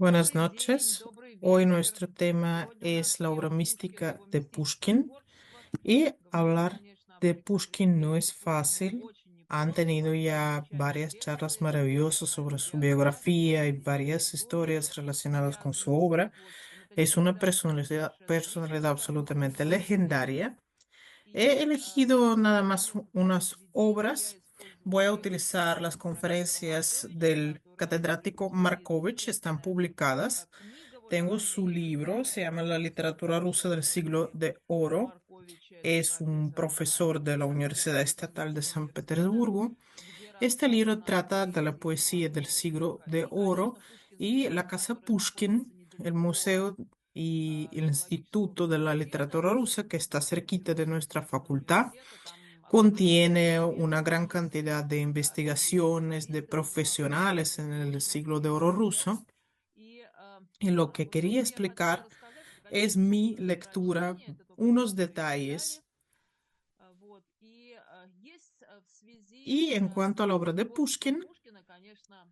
Buenas Добрый день, noches. добрый Hoy вечер. nuestro tema Сегодня у нас es la obra первый выпуск mística первого de мистического Pushkin творчества. y Говорить, hablar конечно, об de этом Pushkin no произведении es Пушкина fácil. очень Han непросто. tenido Это ya замечательный varias текст, charlas maravillosas sobre su biografía y varias история, historias relacionadas con su связанные с его obra. творчеством. Но, Es конечно, una это personalidad, совершенно personalidad личное, absolutamente особенное. legendaria. He И elegido nada más поэтому в unas произведении я obras. Voy использовала a тексты utilizar las Братислава conferencias Марковича, del который catedrático Markovich, están известная publicadas. книга вот Tengo об su этой libro, se llama La literatura rusa del siglo личности de oro. Марковича. Это Es un профессор profesor de la Universidad Estatal de Петербургского San университета, Petersburgo. где Este libro рассмотрена trata de la поэзия poesía del золотого siglo века. de И, oro конечно, Пушкинский y la дом, Casa который находится Pushkin, el недалеко museo y el Филологического Instituto de la факультета, Literatura Rusa, que está cerquita de nuestra Пушкинского facultad, университета, там contiene огромное una место gran есть cantidad de для investigaciones de исследования этого profesionales en el очень siglo de важного oro предмета. ruso. И Y lo que вот то, quería что я хотела explicar рассказать, это, es конечно, mi собственное lectura, прочтение, это то, как вы unos уже перечисляли. detalles. Вот. И есть в связи Y en cuanto a la obra с de творчеством Pushkin, Пушкина, конечно,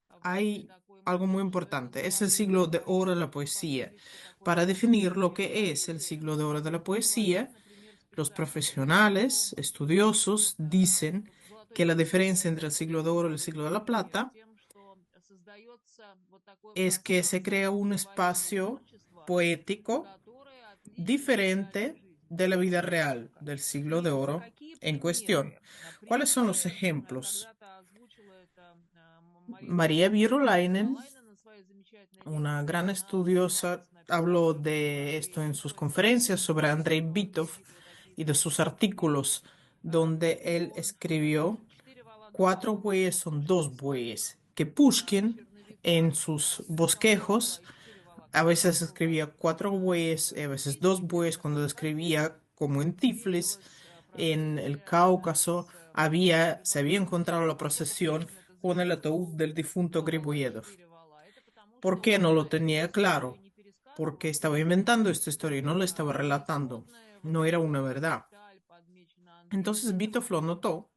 важный hay такой algo muy момент, что это importante. Es el была siglo de oro de la по poesía. английски такой Para definir lo классической que es el поэзии. siglo de oro de la poesía, Говорят, например, los специалисты, что profesionales, estudiosos, dicen вот que золотой la век diferencia считается entre el siglo de oro y el siglo de la например, plata тем, что создается вот такое es que se пространство crea un стихотворения и espacio творчества, poético которое отлично от реальной diferente жизни, de la vida от real человека. del siglo de И oro какие en cuestión. примеры? ¿Cuáles son los Прежде ejemplos? когда-то озвучила это Мария Маría Virolainen, Виролайна на своей замечательной una лекции. gran Она estudiosa, ссылалась на habló писателя de esto Андрея en sus Битова, conferencias sobre Andrei которого Bitov какие-то вот такие y de sus статьи были, artículos, donde где él он escribió четыре вала cuatro духовного bueyes роста son Пушкина dos своих bueyes, que Pushkin en черновиках sus составляла, bosquejos и четыре вала, a которые veces рассылал escribía cuatro bueyes, a своим veces dos ученикам. bueyes, cuando describía como en Tiflis, Описывалась en el процессия Cáucaso, с se había encontrado la procesión Почему это con el зачем ataúd del difunto делалось Griboyedov. четыре вала? Это потому, ¿Por что qué no lo эта tenía история claro? не Porque пересказывалась estaba inventando esta historia y no la estaba а relatando. исходная вот No era эта una вот verdad. деталь подмечена Андреем Entonces Bitov Битовым. lo notó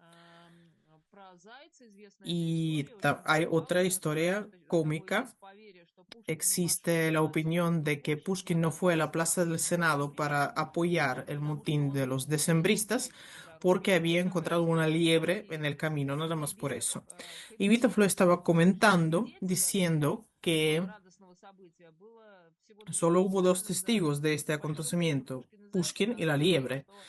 Про Зайца известна эта y история, очень hay otra забавная, что historia это такое cómica. есть поверье, что Пушкин не пошел Existe la на opinión съемки de que «Порщик», Pushkin на no fue a la «Зайца», Plaza del Senado para apoyar el потому что motín de он los увидел decembristas зайца по дороге. porque había Вот такая encontrado una история есть liebre en el поверье. camino, nada И más por Битов eso. к Y этим Bitov lo estaba comentando свидетелем diciendo que радостного события было всего две solo hubo dos персоны: testigos de este большой пушкин acontecimiento, Пушкин и Зайцев, Pushkin y la которые liebre, что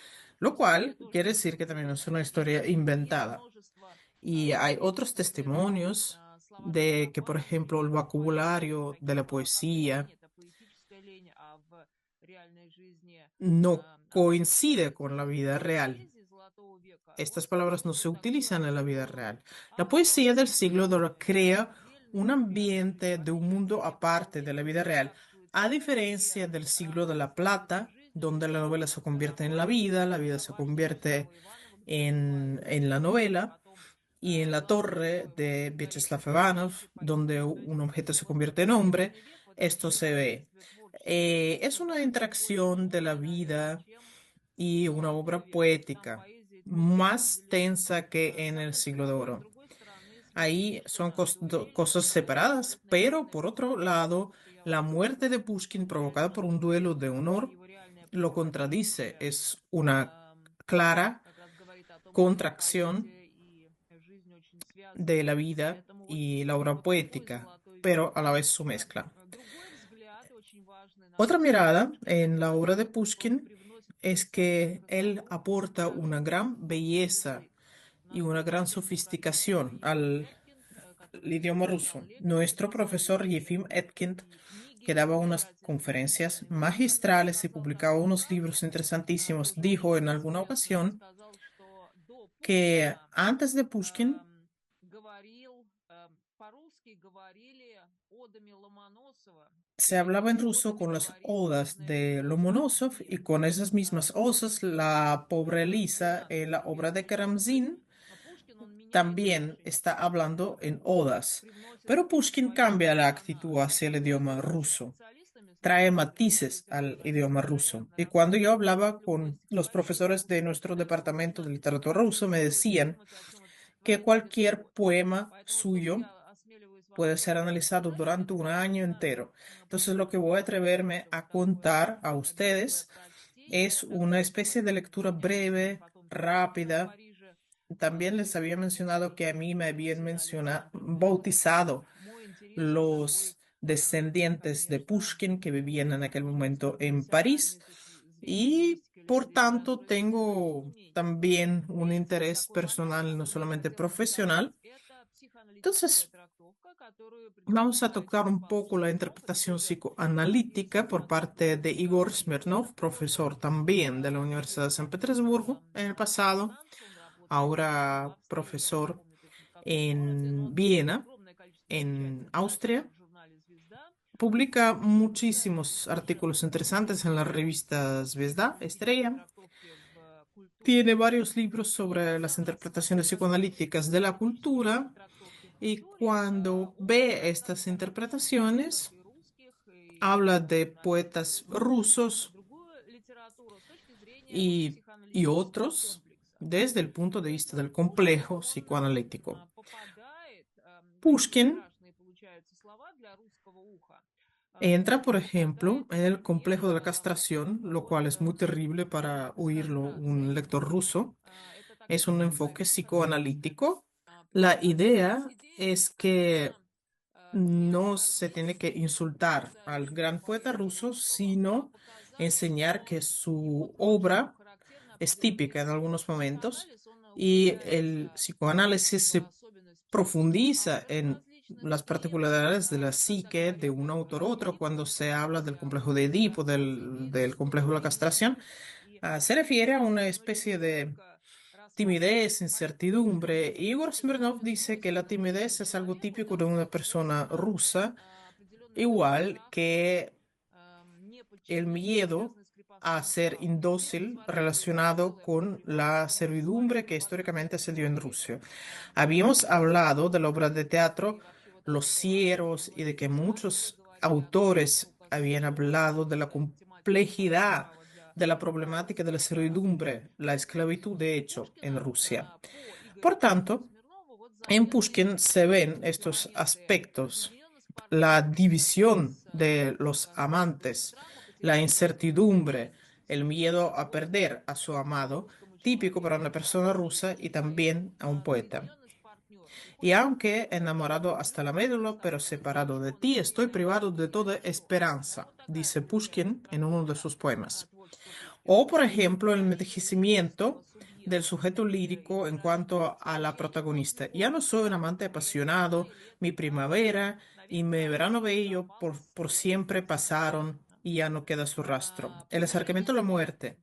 lo история cual тоже quiere decir que придумана también была es una Пушкиным. historia Есть inventada. множество Y hay otros свидетельств этого testimonios словарного de que, por запаса, что ejemplo, el именно поэт vocabulario de таким la был, как лень, poesía это поэтическая лень, а в реальной жизни no coincide отсутствует. con la vida И в real. поэзии Золотого века вот Estas palabras no se содержится такое utilizan en la vida особое real. La poesía del siglo de oro авторское, crea un отдельное ambiente de un времяпрепровождение, mundo где aparte de la вполне vida real, чувствуется a diferencia del реальность siglo de la реальность plata, жизни, donde la novela se жизнь convierte en la vida se важного convierte самого Иванова, где проживают en la novela, потом y en la главные torre герои вот de этой Vyacheslav горячей Ivanov, любви donde поэтической un objeto жизни. se Вот convierte en hombre, Серебряный век, вот это esto se ve. взаимодействие творчества и Es una гораздо более interacción de la тонкое, наверное, vida чем y una Золотой obra век. То есть там poética поэзия идет más отделенно, tensa que с en el одной siglo de стороны, а с oro. другой стороны смерть Ahí son Пушкина дуэль, cosas separadas, абсолютно pero реальное por otro преступление. lado, То, что я la вам muerte de сказала, Pushkin provocada por реальная un duelo de жизнь, honor его реальное lo contradice. противоречие Es una ам, clara как раз говорит о том, что contracción поэзия и жизнь очень de связаны. la vida Поэтому y la obra вот такой poética, золотой век. pero a la vez su mezcla. Другой взгляд, очень важный, на Otra мой взгляд, mirada Пушкина, en это la то, obra de что он Pushkin привносит es поэтический que él разговор aporta в una gran русский belleza язык. У y нас una был gran замечательный профессор sofisticación Ефим al Эткинд, который idioma читал ruso. лекции Nuestro profesor поэтические Yefim Etkind, и книги que daba unas замечательные, conferencias написанные. Он как-то magistrales y сказал publicaba такую unos фразу, libros interesantísimos, тоже dijo очень en alguna интересную. Он ocasión сказал, что до que Пушкина antes de Pushkin говорил, по-русски говорили одами Ломоносова, se и hablaba en этими ruso одами con las говорила odas бедная de Лиза в Lomonosov y Карамзине. con esas mismas osas la pobre Lisa en la obra de Известный язык. Karamzin Но Пушкин, он меняет también очень. está hablando en odas. Привносит Pero Pushkin свою cambia la actitud интонацию. hacia el Я idioma говорила со ruso, специалистами, с trae нашими matices al idioma ruso. литературоведами, Y cuando yo рассматривая hablaba любое con los стихотворение profesores de nuestro Пушкина, departamento de нужно literatura ruso, me сначала decían думать, о чем это que стихотворение cualquier написано. poema Поэтому вот то, что suyo я осмеливаюсь puede ser analizado durante un año entero. Entonces, lo que voy a atreverme a contar a ustedes es una especie de lectura breve, rápida. También les había mencionado que a mí me habían bautizado los descendientes de Pushkin que vivían en aquel momento en París y por tanto tengo también un interés personal, no solamente profesional. Entonces, vamos a tocar un poco la interpretación psicoanalítica por parte de Igor Smirnov, profesor también de la Universidad de San Petersburgo en el pasado, ahora profesor en Viena, en Austria. Publica muchísimos artículos interesantes en la revista Zvezda, Estrella. Tiene varios libros sobre las interpretaciones psicoanalíticas de la cultura y cuando ve estas interpretaciones, habla de poetas rusos y, y otros desde el punto de vista del complejo psicoanalítico. Pushkin entra, por ejemplo, en el complejo de la castración, lo cual es muy terrible para oírlo un lector ruso. Es un enfoque psicoanalítico. La idea es que no se tiene que insultar al gran poeta ruso, sino enseñar que su obra es típica en algunos momentos y el psicoanálisis se profundiza en las particularidades de la psique de un autor u otro cuando se habla del complejo de Edipo, del complejo de la castración. Se refiere a una especie de timidez, incertidumbre. Igor Smirnov dice que la timidez es algo típico de una persona rusa, igual que el miedo a ser indócil relacionado con la servidumbre que históricamente se dio en Rusia. Habíamos hablado de la obra de teatro Los Siervos y de que muchos autores habían hablado de la complejidad de la problemática de la servidumbre, la esclavitud de hecho en Rusia. Por tanto, en Pushkin se ven estos aspectos, la división de los amantes, la incertidumbre, el miedo a perder a su amado, típico para una persona rusa y también a un poeta. Y aunque enamorado hasta la médula, pero separado de ti, estoy privado de toda esperanza, dice Pushkin en uno de sus poemas. O, por ejemplo, el envejecimiento del sujeto lírico en cuanto a la protagonista. Ya no soy un amante apasionado, mi primavera y mi verano bello por siempre pasaron y ya no queda su rastro. El acercamiento a la muerte.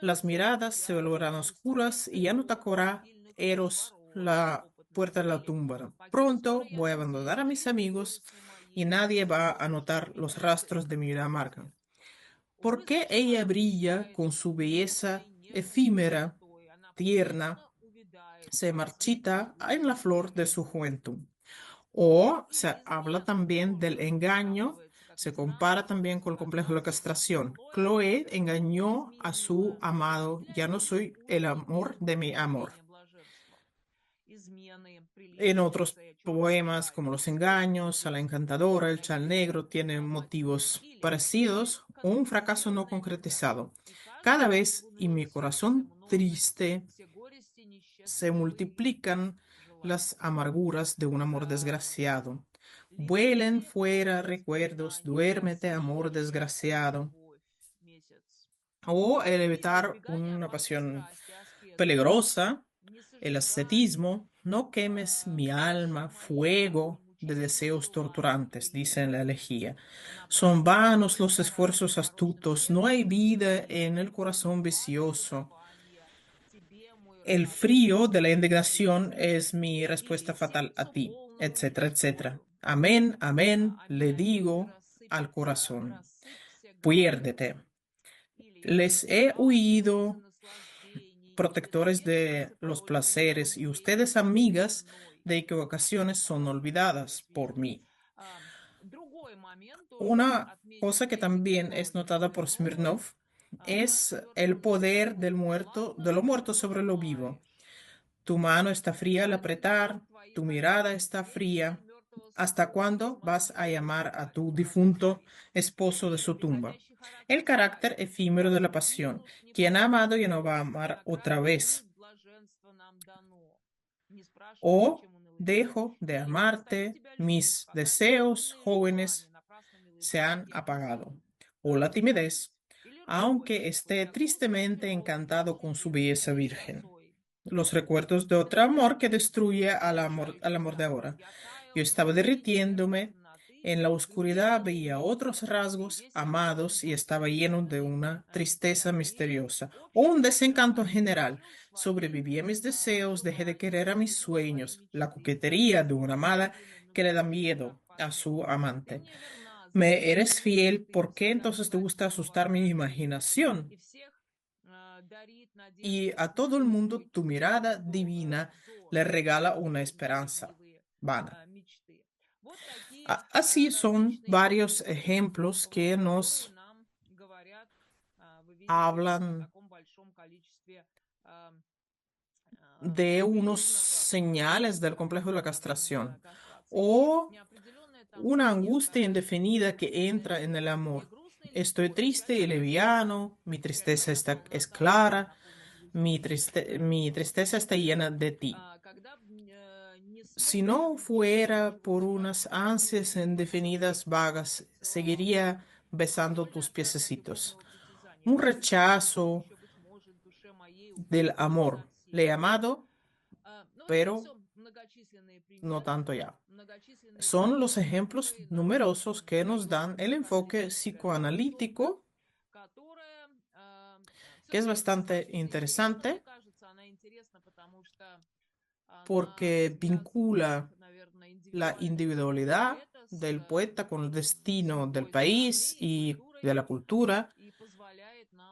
Las miradas se volverán oscuras y ya no tocará Eros la puerta de la tumba. Pronto voy a abandonar a mis amigos y nadie va a notar los rastros de mi vida amarga. ¿Por qué ella brilla con su belleza efímera, tierna, se marchita en la flor de su juventud? O se habla también del engaño, se compara también con el complejo de la castración. Chloe engañó a su amado, ya no soy el amor de mi amor. En otros poemas como Los engaños, a la encantadora, el chal negro, tienen motivos parecidos o un fracaso no concretizado. Cada vez en mi corazón triste se multiplican las amarguras de un amor desgraciado. Vuelen fuera recuerdos, duérmete, amor desgraciado. O el evitar una pasión peligrosa, el ascetismo, no quemes mi alma, fuego de deseos torturantes, dice en la elegía. Son vanos los esfuerzos astutos, no hay vida en el corazón vicioso. El frío de la indignación es mi respuesta fatal a ti, etcétera, etcétera. Amén, amén, le digo al corazón. Piérdete. Les he huido, protectores de los placeres, y ustedes, amigas de equivocaciones, son olvidadas por mí. Una cosa que también es notada por Smirnov es el poder del muerto, de lo muerto sobre lo vivo. Tu mano está fría al apretar, tu mirada está fría. ¿Hasta cuándo vas a llamar a tu difunto esposo de su tumba? El carácter efímero de la pasión. Quien ha amado ya no va a amar otra vez. O dejo de amarte, mis deseos jóvenes se han apagado. O la timidez, aunque esté tristemente encantado con su belleza virgen. Los recuerdos de otro amor que destruye al amor de ahora. Yo estaba derritiéndome. En la oscuridad veía otros rasgos amados y estaba lleno de una tristeza misteriosa o un desencanto general. Sobreviví a mis deseos, dejé de querer a mis sueños, la coquetería de una amada que le da miedo a su amante. Me eres fiel, ¿por qué entonces te gusta asustar mi imaginación? Y a todo el mundo tu mirada divina le regala una esperanza vana. Así son varios ejemplos que nos hablan de unos señales del complejo de la castración o una angustia indefinida que entra en el amor. Estoy triste y liviano, mi tristeza es clara, mi tristeza está llena de ti. Si no fuera por unas ansias indefinidas vagas, seguiría besando tus piececitos. Un rechazo del amor. Le he amado, pero no tanto ya. Son los ejemplos numerosos que nos dan el enfoque psicoanalítico, que es bastante interesante porque vincula la individualidad del poeta con el destino del país y de la cultura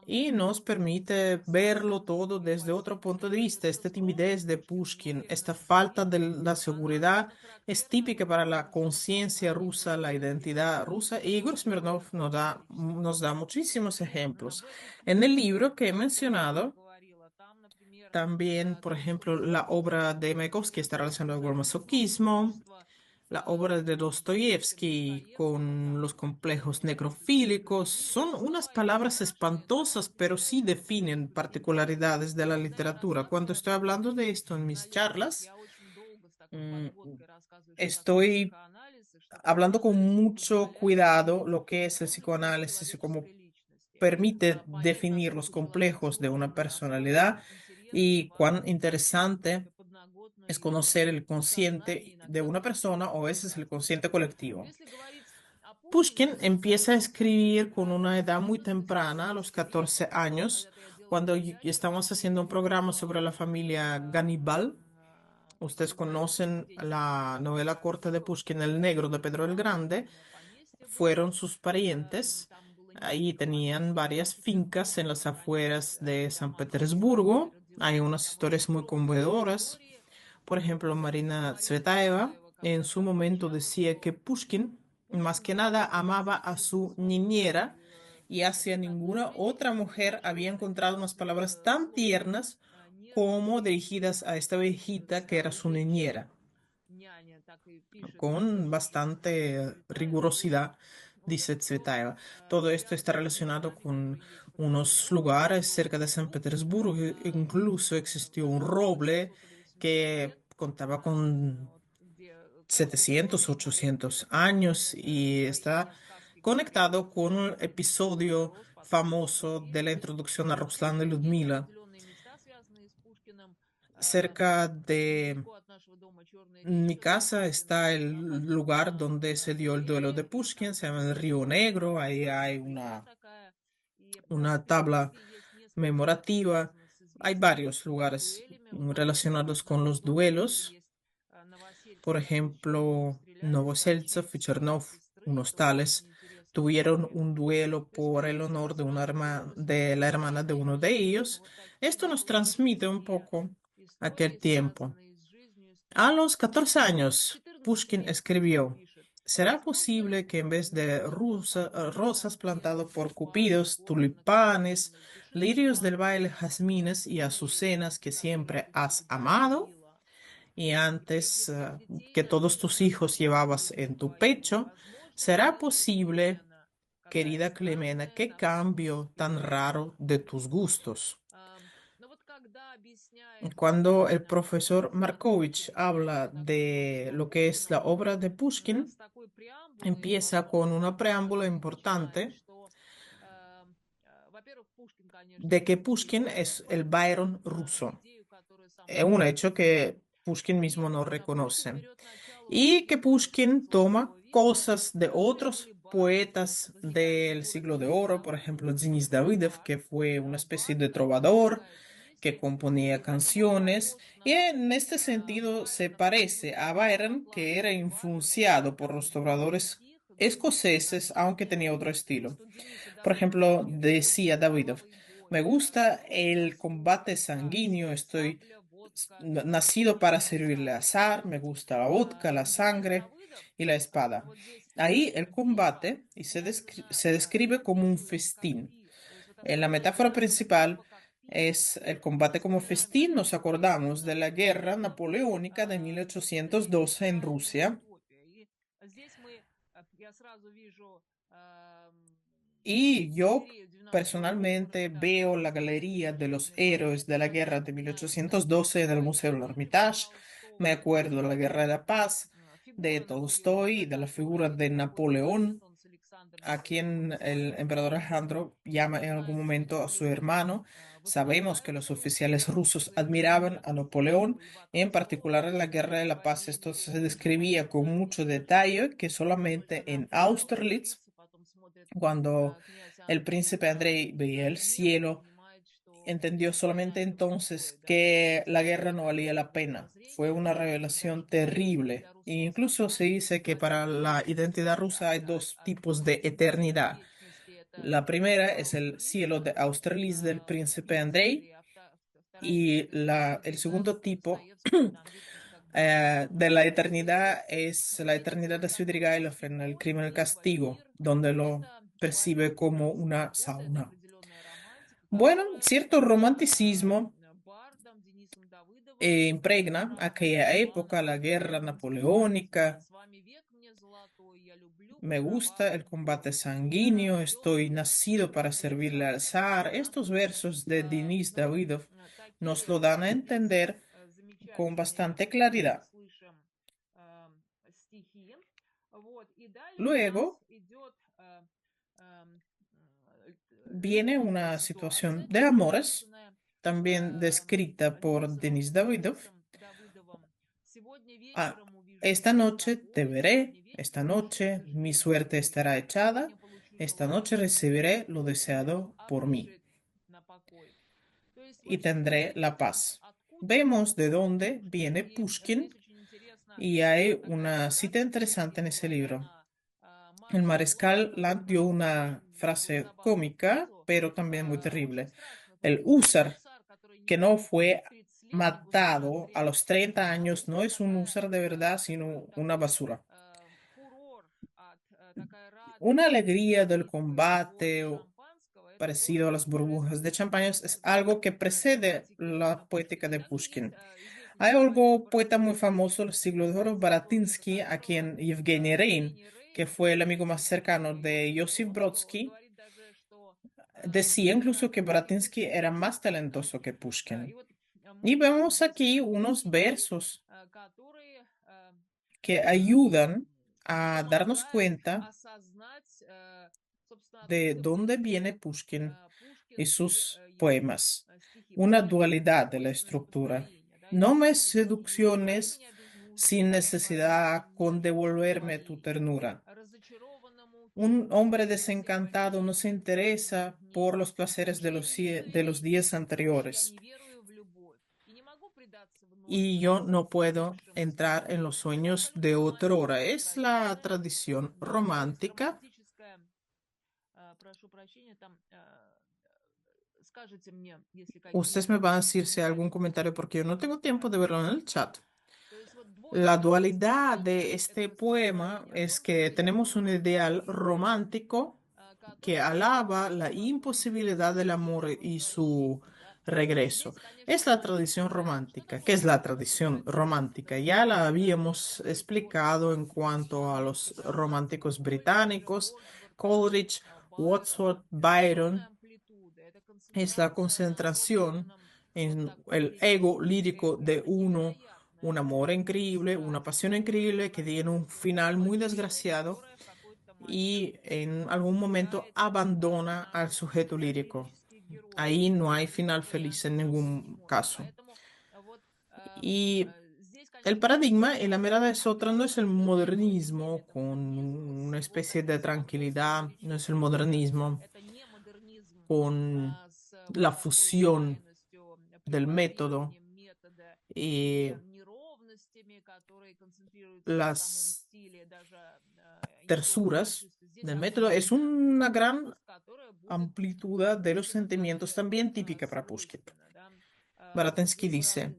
y nos permite verlo todo desde otro punto de vista. Esta timidez de Pushkin, esta falta de la seguridad es típica para la conciencia rusa, la identidad rusa, y Igor Smirnov nos da muchísimos ejemplos. En el libro que he mencionado, también, por ejemplo, la obra de Mayakovsky está relacionada con el masoquismo, la obra de Dostoyevsky con los complejos necrofílicos son unas palabras espantosas, pero sí definen particularidades de la literatura. Cuando estoy hablando de esto en mis charlas, mm, estoy hablando con mucho cuidado lo que es el psicoanálisis y cómo permite definir los complejos de una personalidad y cuán interesante es conocer el consciente de una persona o ese es el consciente colectivo. Pushkin empieza a escribir con una edad muy temprana, a los 14 años, cuando estamos haciendo un programa sobre la familia Ganibal. Ustedes conocen la novela corta de Pushkin, El Negro de Pedro el Grande. Fueron sus parientes. Ahí tenían varias fincas en las afueras de San Petersburgo. Hay unas historias muy conmovedoras. Por ejemplo, Marina Tsvetaeva en su momento decía que Pushkin más que nada amaba a su niñera y hacia ninguna otra mujer había encontrado unas palabras tan tiernas como dirigidas a esta viejita que era su niñera, con bastante rigurosidad, dice Tsvetaeva. Todo esto está relacionado con unos lugares cerca de San Petersburgo. Incluso existió un roble que contaba con 700, 800 años y está conectado con un episodio famoso de la introducción a Ruslán y Ludmila. Cerca de mi casa está el lugar donde se dio el duelo de Pushkin, se llama el Río Negro, ahí hay una tabla memorativa. Hay varios lugares relacionados con los duelos. Por ejemplo, Novoseltsov y Chernov, unos tales, tuvieron un duelo por el honor de de la hermana de uno de ellos. Esto nos transmite un poco aquel tiempo. A los 14 años, Pushkin escribió: ¿Será posible que en vez de rosas plantado por cupidos, tulipanes, lirios del baile, jazmines y azucenas que siempre has amado? y antes que todos произведение tus hijos llevabas повествует en tu своей pecho, ¿será возможности posible, современно, какая querida Clemena, странная qué на вкус cambio tan raro литература? de tus gustos? Но вот когда объясняется Cuando el profesor Markovich контекст habla такого de lo que es la сложного, obra de Pushkin, с такой преамбулой, empieza con una возможно, preámbula замечает, importante что, во-первых, Пушкин, de конечно, que Pushkin es el переиначивает Byron ruso. идею, которую сам Es un Пушкин hecho выдвигал. que Pushkin mismo И no Пушкин reconoce. берет начало у Y que других Pushkin toma славянофилов, cosas de которые otros были бардами, poetas возникают в del siglo de городе oro, por ejemplo, Давыдове, Denis и Davidev, бард, que fue una especie бард, de который trovador собирает que вместе componía и canciones, похож y на en este sentido se Байрона в том parece a смысле, что Byron, que era накладывает бард influenciado por такой los длинный trovadores стих, где escoceses, aunque tenía otro вот estilo. у Дениса Por Давыдова ejemplo, нет decía очень Davidov, бравый me бой, gusta кровь, el костер, combate sanguíneo, estoy сабля, водка nacido и para servirle меча. azar, me gusta la vodka, la Денис sangre Давыдов y la espada. вот здесь в Ahí тексте el типа, combate y он se describe como un рисует это как festín. пир. То есть вот эта La metáfora сцена principal типа как пир. es el combate como festín. Nos acordamos de la guerra napoleónica de Речь 1812 en идеальная Rusia. копия. И здесь я сразу вижу Y yo галерею 12 октября, personalmente там veo la есть galería de los замечательный héroes портрет de la guerra de знаменитого 1812 en el Museo del Владимира Hermitage. Me Толстого. acuerdo de la Guerra de la Paz, de Фигура Tolstoy, Наполеона, y de la figura который de такой вот Napoleón, ренессанс Александр a Наполеон quien el своего emperador времени. Alejandro llama Мы en algún знаем, что momento a su Наполеон hermano. Sabemos que los восхищается oficiales Русью, rusos говорит, что admiraban нет a такого Napoleón, Льва en Толстого, particular en la Guerra de la Paz. Esto воображение se describía con mucho Наполеона. detalle, que Только solamente на en Аустерлице, Austerlitz, потом смотрит cuando князь el Андрей príncipe Andrei veía el в небо и cielo, понимает, что entendió война solamente это пустое, entonces да, что que la несмотря на guerra no это valía la новое pena. Fue мировоззрение, una и даже revelación поэтому terrible. для E русского incluso se солдата dice que para la один identidad rusa hay dos от tipos de символов eternidad. вечности это La primera es el Аустерлиц, cielo de Austerlitz del príncipe Andrei, Сибирь, а вторая y вечность el это segundo tipo советская там вечность, когда de la Сибирь. eternidad es la Третий eternidad вот de такой Svidrigailov русский en El путь, crimen y el castigo, вампир, donde lo это percibe como военно-гражданские una годы, это sauna. определенная романтика, Bueno, которая cierto romanticismo Бардом, Денисом Давыдовым impregna aquella характеризована época, la вот guerra этим стихом napoleónica. «С вами век мне золотой, я люблю Me gusta el кровавую combate бой». Да, sanguíneo, идет estoy nacido para servirle al zar. да. Estos versos de Denis Ну вот Davidov nos такие lo dan a эти entender con замечательные, bastante мы claridad. слышим стихи. Вот, и далее у нас Luego идет viene любовная una situación ситуация, de amores, описанная también descrita por Денисом, Denis Davidov. Давыдовым. «Сегодня Ah, вечером увижу esta тебя с noche te тобой, veré, сегодня esta вечером noche услышу mi твой suerte голос, estará echada, сегодня получу esta желанный noche покой, recibiré lo тебя deseado por mí обижет на покой». То есть y вот tendré la смотрите, paz. откуда Vemos de идет dónde Пушкин. viene И Pushkin здесь очень интересно, y hay такая una cita цитата в interesante книге en ese была, да, libro. на El марше mariscal Воинского Land dio рока, una такую frase забавную cómica, фразу, pero también muy очень terrible. страшную El фразу. húsar Гусар, который не que no имеет fue 30 лет, не гусар, а matado a los стрелок. 30 А años no вот es un такая, húsar de verdad, sino una такой basura. фурор, такая Una радость от alegría del битвы от combate шампанского, это то, parecido a что las burbujas de champaña es предшествует algo que precede тематике la poética de Пушкина. Ну и Pushkin. здесь Hay необходимо algo poeta muy процитировать famoso del siglo de oro, цитаты Baratynsky, a которого quien Yevgeny Rein, Евгений que Рейн, fue el amigo más очень cercano de известный Josip филолог, Brodsky, говорит даже, что decía incluso que Бардовский Baratynsky Пушкин era más близнецы. Да? talentoso que И Pushkin. вот Y мы видим vemos здесь aquí unos стихи, versos которые que ayudan a darnos помогают cuenta осознать, собственно, de откуда dónde viene происходит Pushkin y Пушкин и sus его poemas. стихи. Вот Una смотрите, dualidad de la двойственность estructura. построения. Да? No Есть me вот эти стихи «Забирай seducciones меня без нужды, sin поверь necesidad con нежности devolverme tu твоей, ternura. разочарованному Un чувству hombre по desencantado no se сегодняшним interesa por дням. los placeres Уж я не de los еврей, días уж я anteriores. не верую в любовь и не могу предаться вновь Y yo no puedo застывшим entrar en снам. los Это sueños абсолютно de otrora. романтическая Es la традиция, tradición да, то есть romántica. романтическая, прошу прощения, там, скажите мне, если Ustedes me какие-то van a decir si hay algún неправильные comentario porque yo no tengo tiempo de verlo en el произношения. chat. То есть вот La двойственность dualidad de построения– este это poema состояние es тонкой que tenemos un ideal интуиции, romántico que которое alaba способно la возбудить imposibilidad del amor чувство y su возвращения, да, Regreso. Es la tradición romántica. ¿Qué es la tradición romántica? Ya la habíamos explicado en cuanto a los románticos británicos, Coleridge, Wordsworth, Byron. Es la concentración en el ego lírico de uno, un amor increíble, una pasión increíble que tiene un final muy desgraciado y en algún momento abandona al sujeto lírico. Ahí no hay final feliz en ningún caso. Y el paradigma en la mirada de Sotra no es el modernismo con una especie de tranquilidad, no es el modernismo con la fusión del método y las tersuras del método. Es una gran amplitud de los sentimientos también típica para Pushkin. Baratensky dice,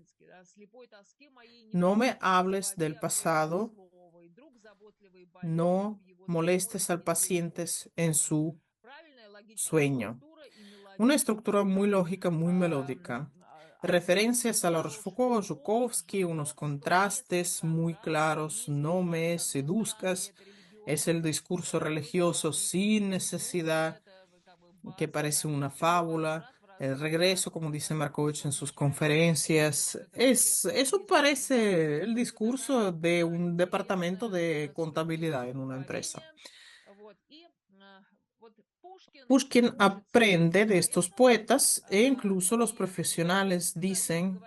no me hables del pasado, no molestes al paciente en su sueño. Una estructura muy lógica, muy melódica. Referencias a la Rochefoucauld, Zhukovsky, unos contrastes muy claros, no me seduzcas. Es el discurso religioso sin necesidad, que parece una fábula. El regreso, como dice Markovich en sus conferencias, eso parece el discurso de un departamento de contabilidad en una empresa. Pushkin aprende de estos poetas e incluso los profesionales dicen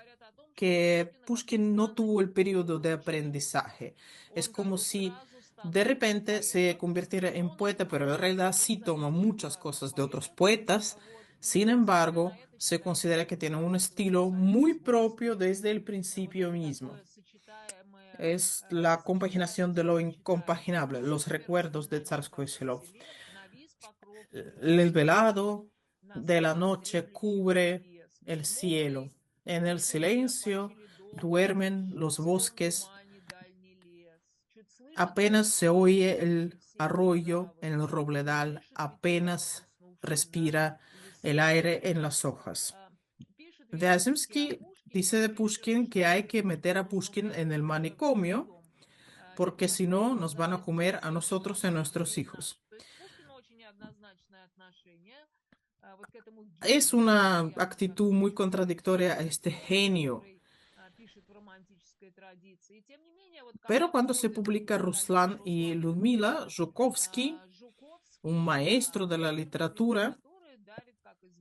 que Pushkin no tuvo el periodo de aprendizaje. Es como si de repente se convirtiera en poeta, pero en realidad sí toma muchas cosas de otros poetas. Sin embargo, se considera que tiene un estilo muy propio desde el principio mismo. Es la compaginación de lo incompaginable, los recuerdos de Tsarskoye Seló. El velado de la noche cubre el cielo. En el silencio duermen los bosques. Apenas se oye el arroyo en el robledal, apenas respira el aire en las hojas. Vyazemsky dice de Pushkin que hay que meter a Pushkin en el manicomio porque si no nos van a comer a nosotros y a nuestros hijos. Es una actitud muy contradictoria a este genio. Pero cuando se publica Ruslan y Ludmila, Zhukovsky, un maestro de la literatura,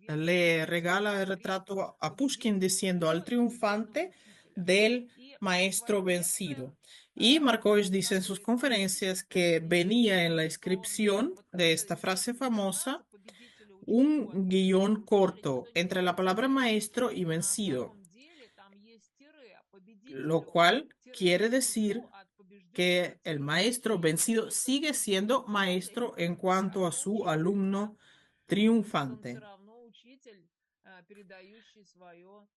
le regala el retrato a Pushkin diciendo al triunfante del maestro vencido. Y Markovich dice en sus conferencias que venía en la inscripción de esta frase famosa un guión corto entre la palabra maestro y vencido, lo cual quiere decir que el maestro vencido sigue siendo maestro en cuanto a su alumno triunfante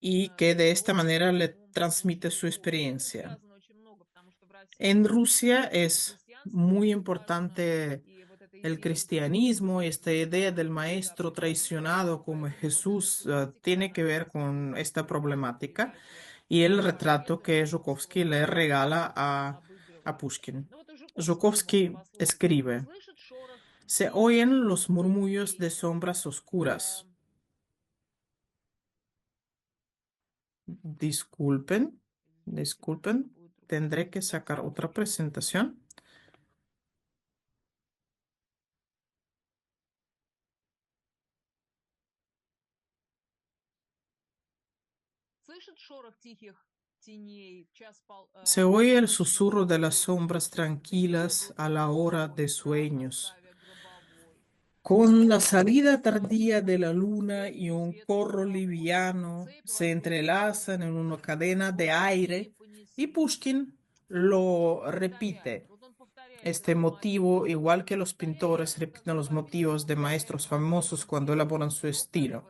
y que de esta manera le transmite su experiencia. En Rusia es muy importante el cristianismo, esta idea del maestro traicionado como Jesús tiene que ver con esta problemática y el retrato que Zhukovsky le regala a Pushkin. Zhukovsky escribe, se oyen los murmullos de sombras oscuras. Disculpen, disculpen, tendré que sacar otra presentación. Se oye el susurro de las sombras tranquilas a la hora de sueños. Con la salida tardía de la luna y un corro liviano se entrelazan en una cadena de aire y Pushkin lo repite. Este motivo, igual que los pintores repiten los motivos de maestros famosos cuando elaboran su estilo.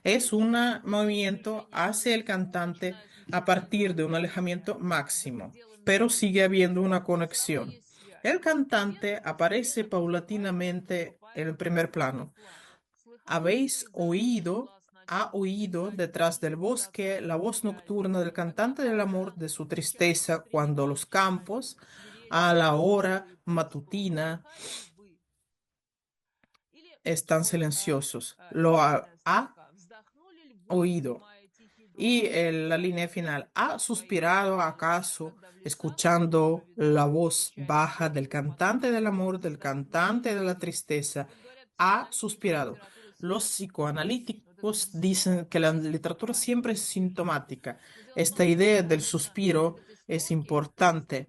Es un movimiento hacia el cantante a partir de un alejamiento máximo, pero sigue habiendo una conexión. El cantante aparece paulatinamente en el primer plano. Habéis oído ha oído detrás del bosque la voz nocturna del cantante del amor de su tristeza cuando los campos, a la hora matutina, están silenciosos. Lo ha oído. Y la línea final, ¿ha suspirado acaso escuchando la voz baja del cantante del amor, del cantante de la tristeza? Ha suspirado. Los psicoanalíticos dicen que la literatura siempre es sintomática. Esta idea del suspiro es importante,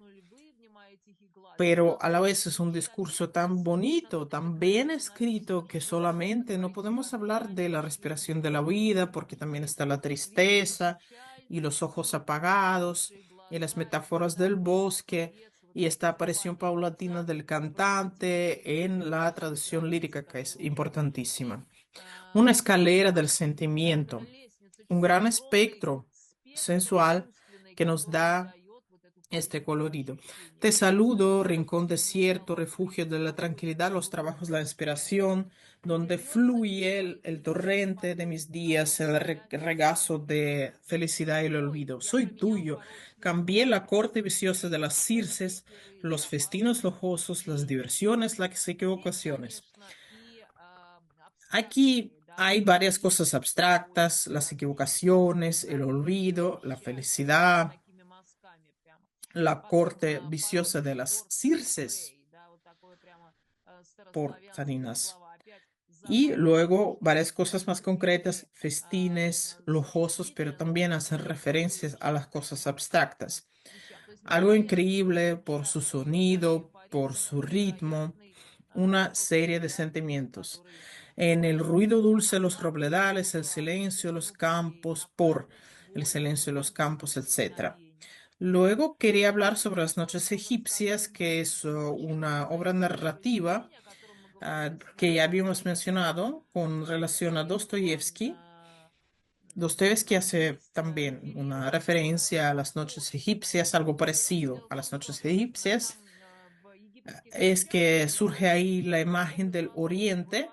pero a la vez es un discurso tan bonito, tan bien escrito, que solamente no podemos hablar de la respiración de la vida, porque también está la tristeza y los ojos apagados y las metáforas del bosque y esta aparición paulatina del cantante en la tradición lírica, que es importantísima. Una escalera del sentimiento, un gran espectro sensual que nos da este colorido. Te saludo, rincón desierto, refugio de la tranquilidad, los trabajos, la inspiración, donde fluye el torrente de mis días, el regazo de felicidad y el olvido. Soy tuyo. Cambié la corte viciosa de las Circes, los festinos lujosos, las diversiones, las equivocaciones. Aquí hay varias cosas abstractas, las equivocaciones, el olvido, la felicidad, la corte viciosa de las Circes por Salinas. Y luego varias cosas más concretas, festines, lujosos, pero también hacen referencias a las cosas abstractas. Algo increíble por su sonido, por su ritmo, una serie de sentimientos. En el ruido dulce, los robledales, el silencio, los campos, por el silencio, los campos, etcétera. Luego quería hablar sobre las noches egipcias, que es una obra narrativa que ya habíamos mencionado con relación a Dostoyevsky. Dostoyevsky hace también una referencia a las noches egipcias, algo parecido a las noches egipcias. Es que surge ahí la imagen del Oriente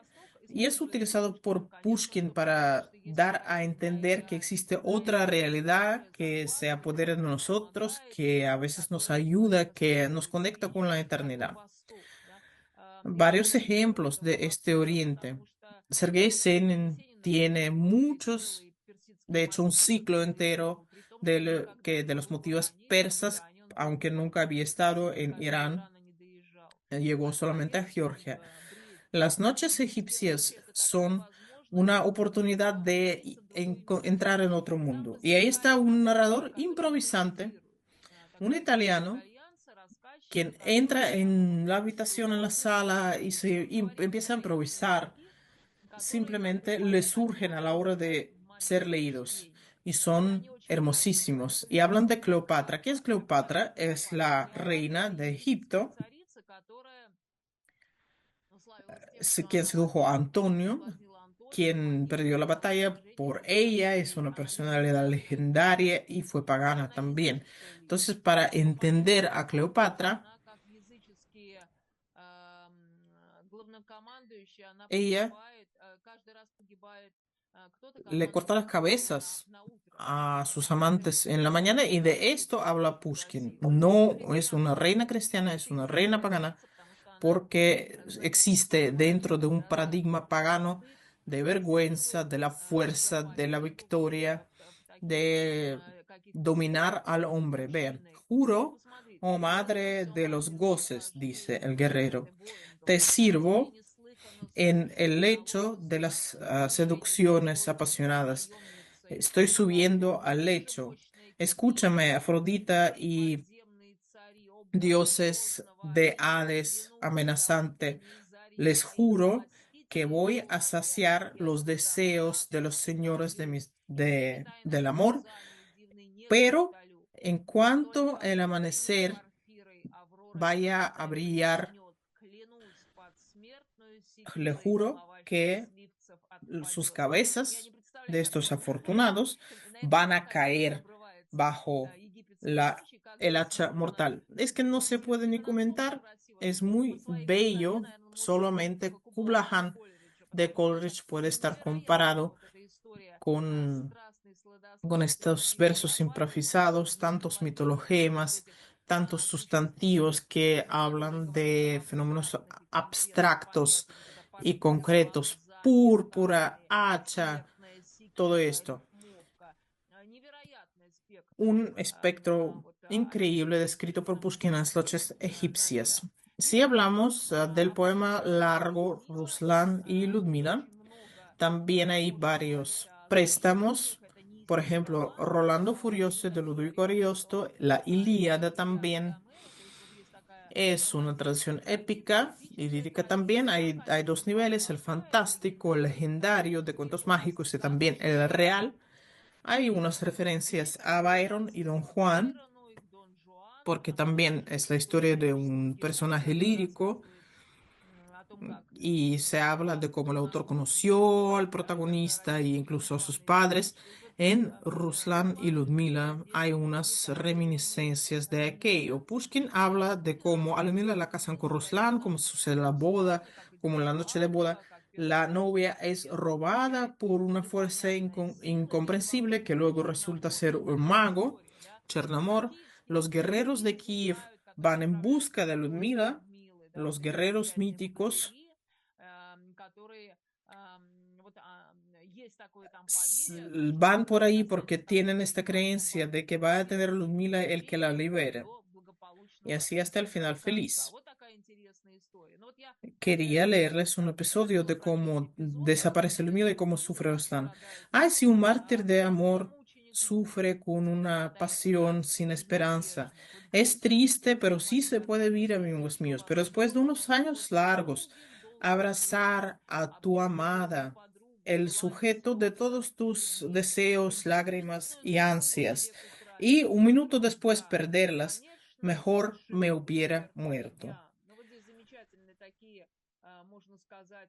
y es utilizado por Pushkin para dar a entender que existe otra realidad que se apodera de nosotros, que a veces nos ayuda, que nos conecta con la eternidad. Varios ejemplos de este Oriente. Sergei Zenin tiene muchos, de hecho, un ciclo entero de los motivos persas, aunque nunca había estado en Irán, llegó solamente a Georgia. Las noches egipcias son una oportunidad de entrar en otro mundo. Y ahí está un narrador improvisante, un italiano, quien entra en la habitación, en la sala y empieza a improvisar. Simplemente le surgen a la hora de ser leídos y son hermosísimos. Y hablan de Cleopatra. ¿Qué es Cleopatra? Es la reina de Egipto, quien sedujo a Antonio, quien perdió la batalla por ella, es una personalidad legendaria y fue pagana también. Entonces, para entender a Cleopatra, ella le corta las cabezas a sus amantes en la mañana y de esto habla Pushkin. No es una reina cristiana, es una reina pagana porque existe dentro de un paradigma pagano de vergüenza, de la fuerza, de la victoria, de dominar al hombre. Vean, juro, oh madre de los goces, dice el guerrero, te sirvo en el lecho de las seducciones apasionadas. Estoy subiendo al lecho. Escúchame, Afrodita y dioses de Hades amenazante. Les juro que voy a saciar los deseos de los señores del amor, pero en cuanto el amanecer vaya a brillar, le juro que sus cabezas de estos afortunados van a caer bajo el hacha mortal. Es que no se puede ni comentar, es muy bello, solamente Kubla Khan de Coleridge puede estar comparado con, con estos versos improvisados, tantos mitologemas, tantos sustantivos que hablan de fenómenos abstractos y concretos, púrpura, hacha, todo esto. Un espectro increíble descrito por Pushkin en las noches egipcias. Si hablamos del poema largo Ruslan y Ludmila, también hay varios préstamos. Por ejemplo, Rolando Furioso de Ludovico Ariosto, la Ilíada también es una tradición épica y lírica también. Hay dos niveles, el fantástico, el legendario de cuentos mágicos y también el real. Hay unas referencias a Byron y Don Juan, porque también es la historia de un personaje lírico y se habla de cómo el autor conoció al protagonista e incluso a sus padres. En Ruslan y Ludmila hay unas reminiscencias de aquello. Pushkin habla de cómo a Ludmila la casan con Ruslan, cómo sucede la boda, como en la noche de boda la novia es robada por una fuerza incomprensible que luego resulta ser un mago, Chernamor. Los guerreros de Kiev van en busca de Ludmila, los guerreros míticos van por ahí porque tienen esta creencia de que va a tener Ludmila el que la libere. Y así hasta el final feliz. Quería leerles un episodio de cómo desaparece Ludmila y cómo sufre Ruslan. Ay, si un mártir de amor sufre con una pasión sin esperanza. Es triste, pero sí se puede vivir, amigos míos. Pero después de unos años largos, abrazar a tu amada, el sujeto de todos tus deseos, lágrimas y ansias, y un minuto después perderlas, mejor me hubiera muerto.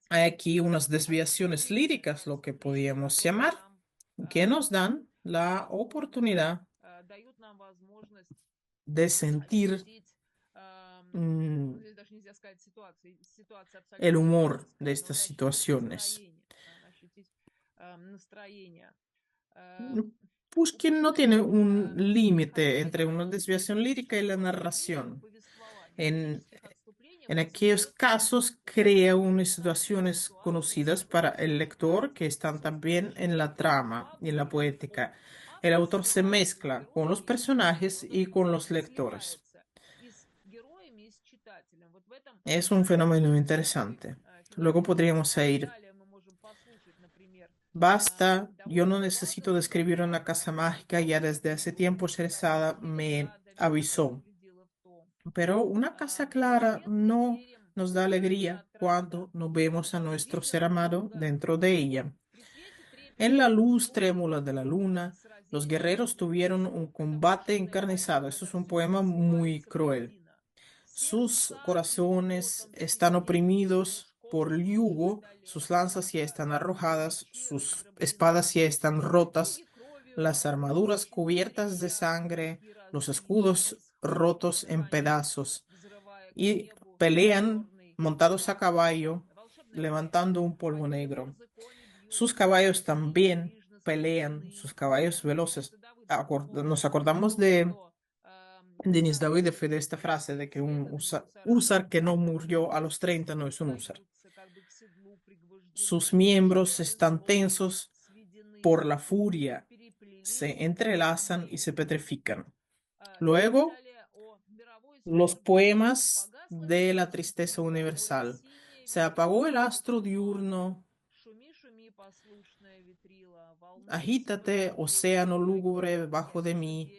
Hay aquí unas desviaciones líricas, lo que podríamos llamar, que nos dan la oportunidad de sentir mm, el humor de estas situaciones. Pushkin no tiene un límite entre una desviación lírica y la narración. En, en aquellos casos crea unas situaciones conocidas para el lector que están también en la trama y en la poética. El autor se mezcla con los personajes y con los lectores. Es un fenómeno interesante. Luego podríamos ir. Basta, yo no necesito describir una casa mágica, ya desde hace tiempo Sherazada me avisó. Pero una casa clara no nos da alegría cuando no vemos a nuestro ser amado dentro de ella. En la luz trémula de la luna, los guerreros tuvieron un combate encarnizado. Eso es un poema muy cruel. Sus corazones están oprimidos por el yugo, sus lanzas ya están arrojadas, sus espadas ya están rotas, las armaduras cubiertas de sangre, los escudos rotos en pedazos y pelean montados a caballo, levantando un polvo negro. Sus caballos también pelean, sus caballos veloces. Nos acordamos de Denis David de esta frase de que un húsar que no murió a los 30 no es un húsar. Sus miembros están tensos por la furia, se entrelazan y se petrifican. Luego, los poemas de la tristeza universal. Se apagó el astro diurno. Agítate, océano lúgubre bajo de mí.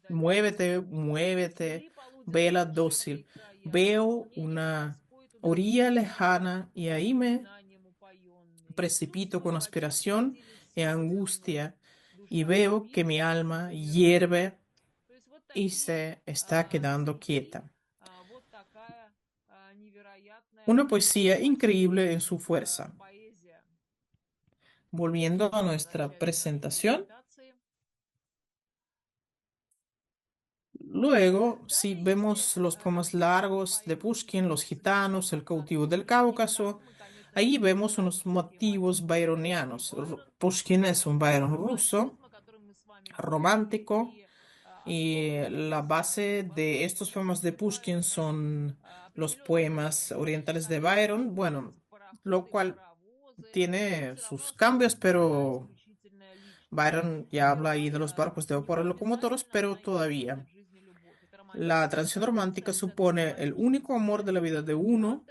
Muévete, muévete, vela dócil. Veo una orilla lejana y ahí me precipito con aspiración y angustia y veo que mi alma hierve y se está quedando quieta. Una poesía increíble en su fuerza. Volviendo a nuestra presentación, luego, si vemos los poemas largos de Pushkin, Los gitanos, El cautivo del Cáucaso, Ahí vemos unos motivos byronianos. Pushkin es un Byron ruso, romántico, y la base de estos poemas de Pushkin son los poemas orientales de Byron, bueno, lo cual tiene sus cambios, pero Byron ya habla ahí de los barcos de vapor locomotoras, pero todavía. La transición romántica supone el único amor de la vida de uno,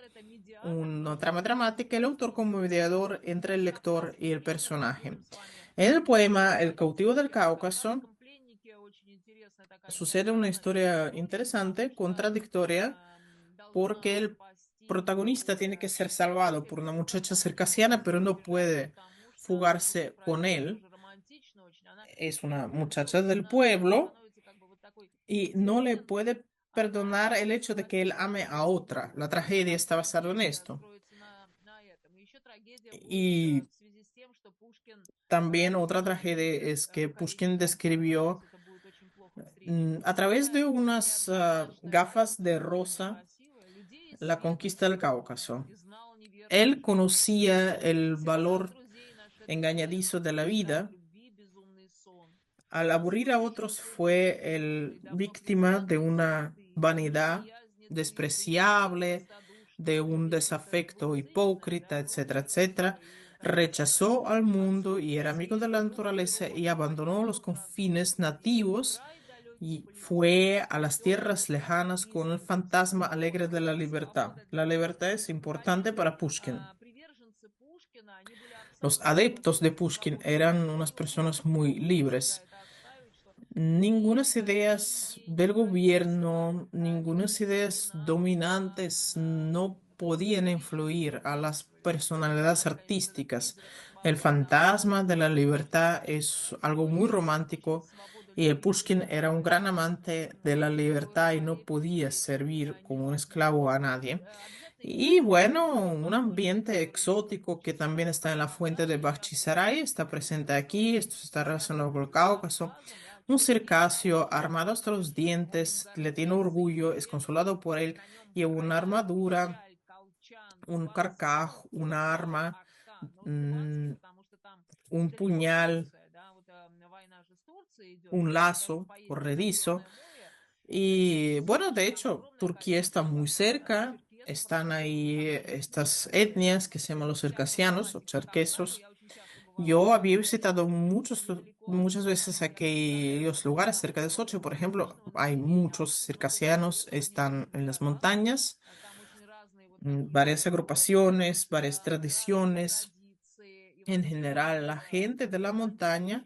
una trama dramática, el autor como mediador entre el lector y el personaje. En el poema El cautivo del Cáucaso sucede una historia interesante, contradictoria, porque el protagonista tiene que ser salvado por una muchacha circasiana, pero no puede fugarse con él. Es una muchacha del pueblo y no le puede perdonar el hecho de que él ame a otra. La tragedia está basada en esto. Y también otra tragedia es que Pushkin describió a través de unas gafas de rosa la conquista del Cáucaso. Él conocía el valor engañadizo de la vida. Al aburrir a otros fue el víctima de una vanidad despreciable, de un desafecto hipócrita, etcétera, etcétera. Rechazó al mundo y era amigo de la naturaleza y abandonó los confines nativos y fue a las tierras lejanas con el fantasma alegre de la libertad. La libertad es importante para Pushkin. Los adeptos de Pushkin eran unas personas muy libres. Ningunas ideas del gobierno, ningunas ideas dominantes no podían influir a las personalidades artísticas. El fantasma de la libertad es algo muy romántico y el Pushkin era un gran amante de la libertad y no podía servir como un esclavo a nadie. Y bueno, un ambiente exótico que también está en la fuente de Bakhchisaray, está presente aquí, esto está relacionado con el Cáucaso. Un circasio armado hasta los dientes, le tiene orgullo, es consolado por él, lleva una armadura, un carcaj, una arma, mm, un puñal, un lazo corredizo. Y bueno, de hecho, Turquía está muy cerca, están ahí estas etnias que se llaman los circasianos o cherquesos. Yo había visitado muchas veces aquellos lugares cerca de Sochi, por ejemplo, hay muchos circasianos, están en las montañas, varias agrupaciones, varias tradiciones. En general, la gente de la montaña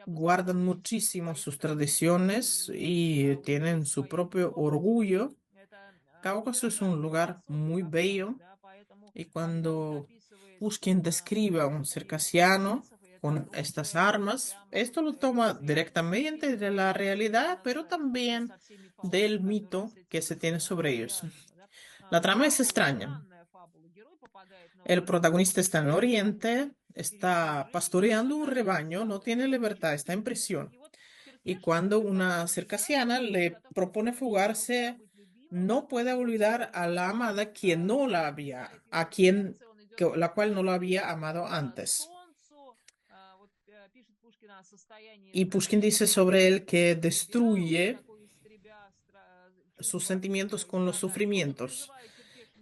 guardan muchísimo sus tradiciones y tienen su propio orgullo. Cáucaso es un lugar muy bello. Y cuando Pushkin describe a un circasiano con estas armas, esto lo toma directamente de la realidad, pero también del mito que se tiene sobre ellos. La trama es extraña. El protagonista está en el oriente, está pastoreando un rebaño, no tiene libertad, está en prisión. Y cuando una circasiana le propone fugarse, no puede olvidar a la amada quien no la había, la cual no la había amado antes. Y Pushkin dice sobre él que destruye sus sentimientos con los sufrimientos.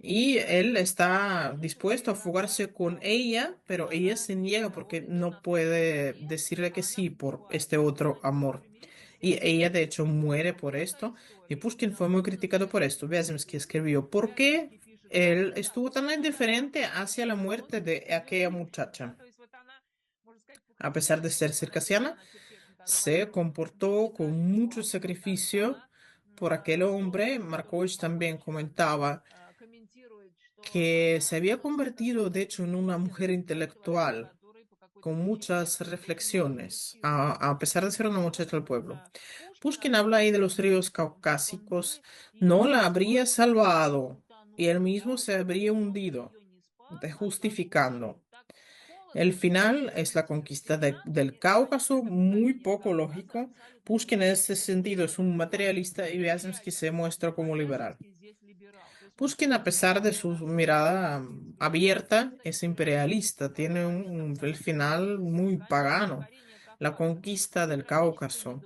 Y él está dispuesto a fugarse con ella, pero ella se niega porque no puede decirle que sí por este otro amor. Y ella de hecho muere por esto. Y Pushkin fue muy criticado por esto. Vяземский escribió, ¿por qué él estuvo tan indiferente hacia la muerte de aquella muchacha? A pesar de ser circasiana, se comportó con mucho sacrificio por aquel hombre. Markovich también comentaba que se había convertido, de hecho, en una mujer intelectual, con muchas reflexiones, a pesar de ser una muchacha del pueblo. Pushkin habla ahí de los ríos caucásicos, no la habría salvado y él mismo se habría hundido, justificando. El final es la conquista del Cáucaso, muy poco lógico. Pushkin en ese sentido es un materialista y Vяземский se muestra como liberal. Pushkin, a pesar de su mirada abierta, es imperialista, tiene el final muy pagano, la conquista del Cáucaso,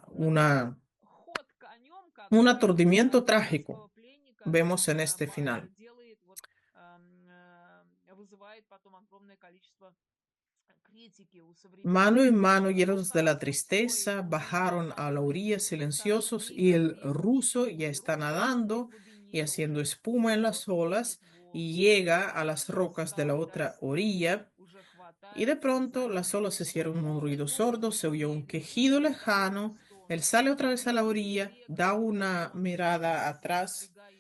una, ход конем, как un говорится, aturdimiento trágico казахского пленника vemos en este final. делает, вызывает потом огромное количество критики у Mano современников. en mano, Ну, llenos de la хорошо, tristeza, свой мир bajaron a la они orilla ставят silenciosos y крейсер el крейсеру ruso ya está в океанской nadando y глубине, haciendo espuma en тот las olas битву y llega a las с rocas de la otra Каунасией orilla. уже Y de хватает pronto за las olas нос. hicieron un ruido Вот sordo, se oyó un теперь quejido видно lejano, él Эстонцу, sale otra vez a la видно orilla, da грекам, una mirada с atrás берега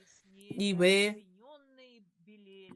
y яснее ve освещенные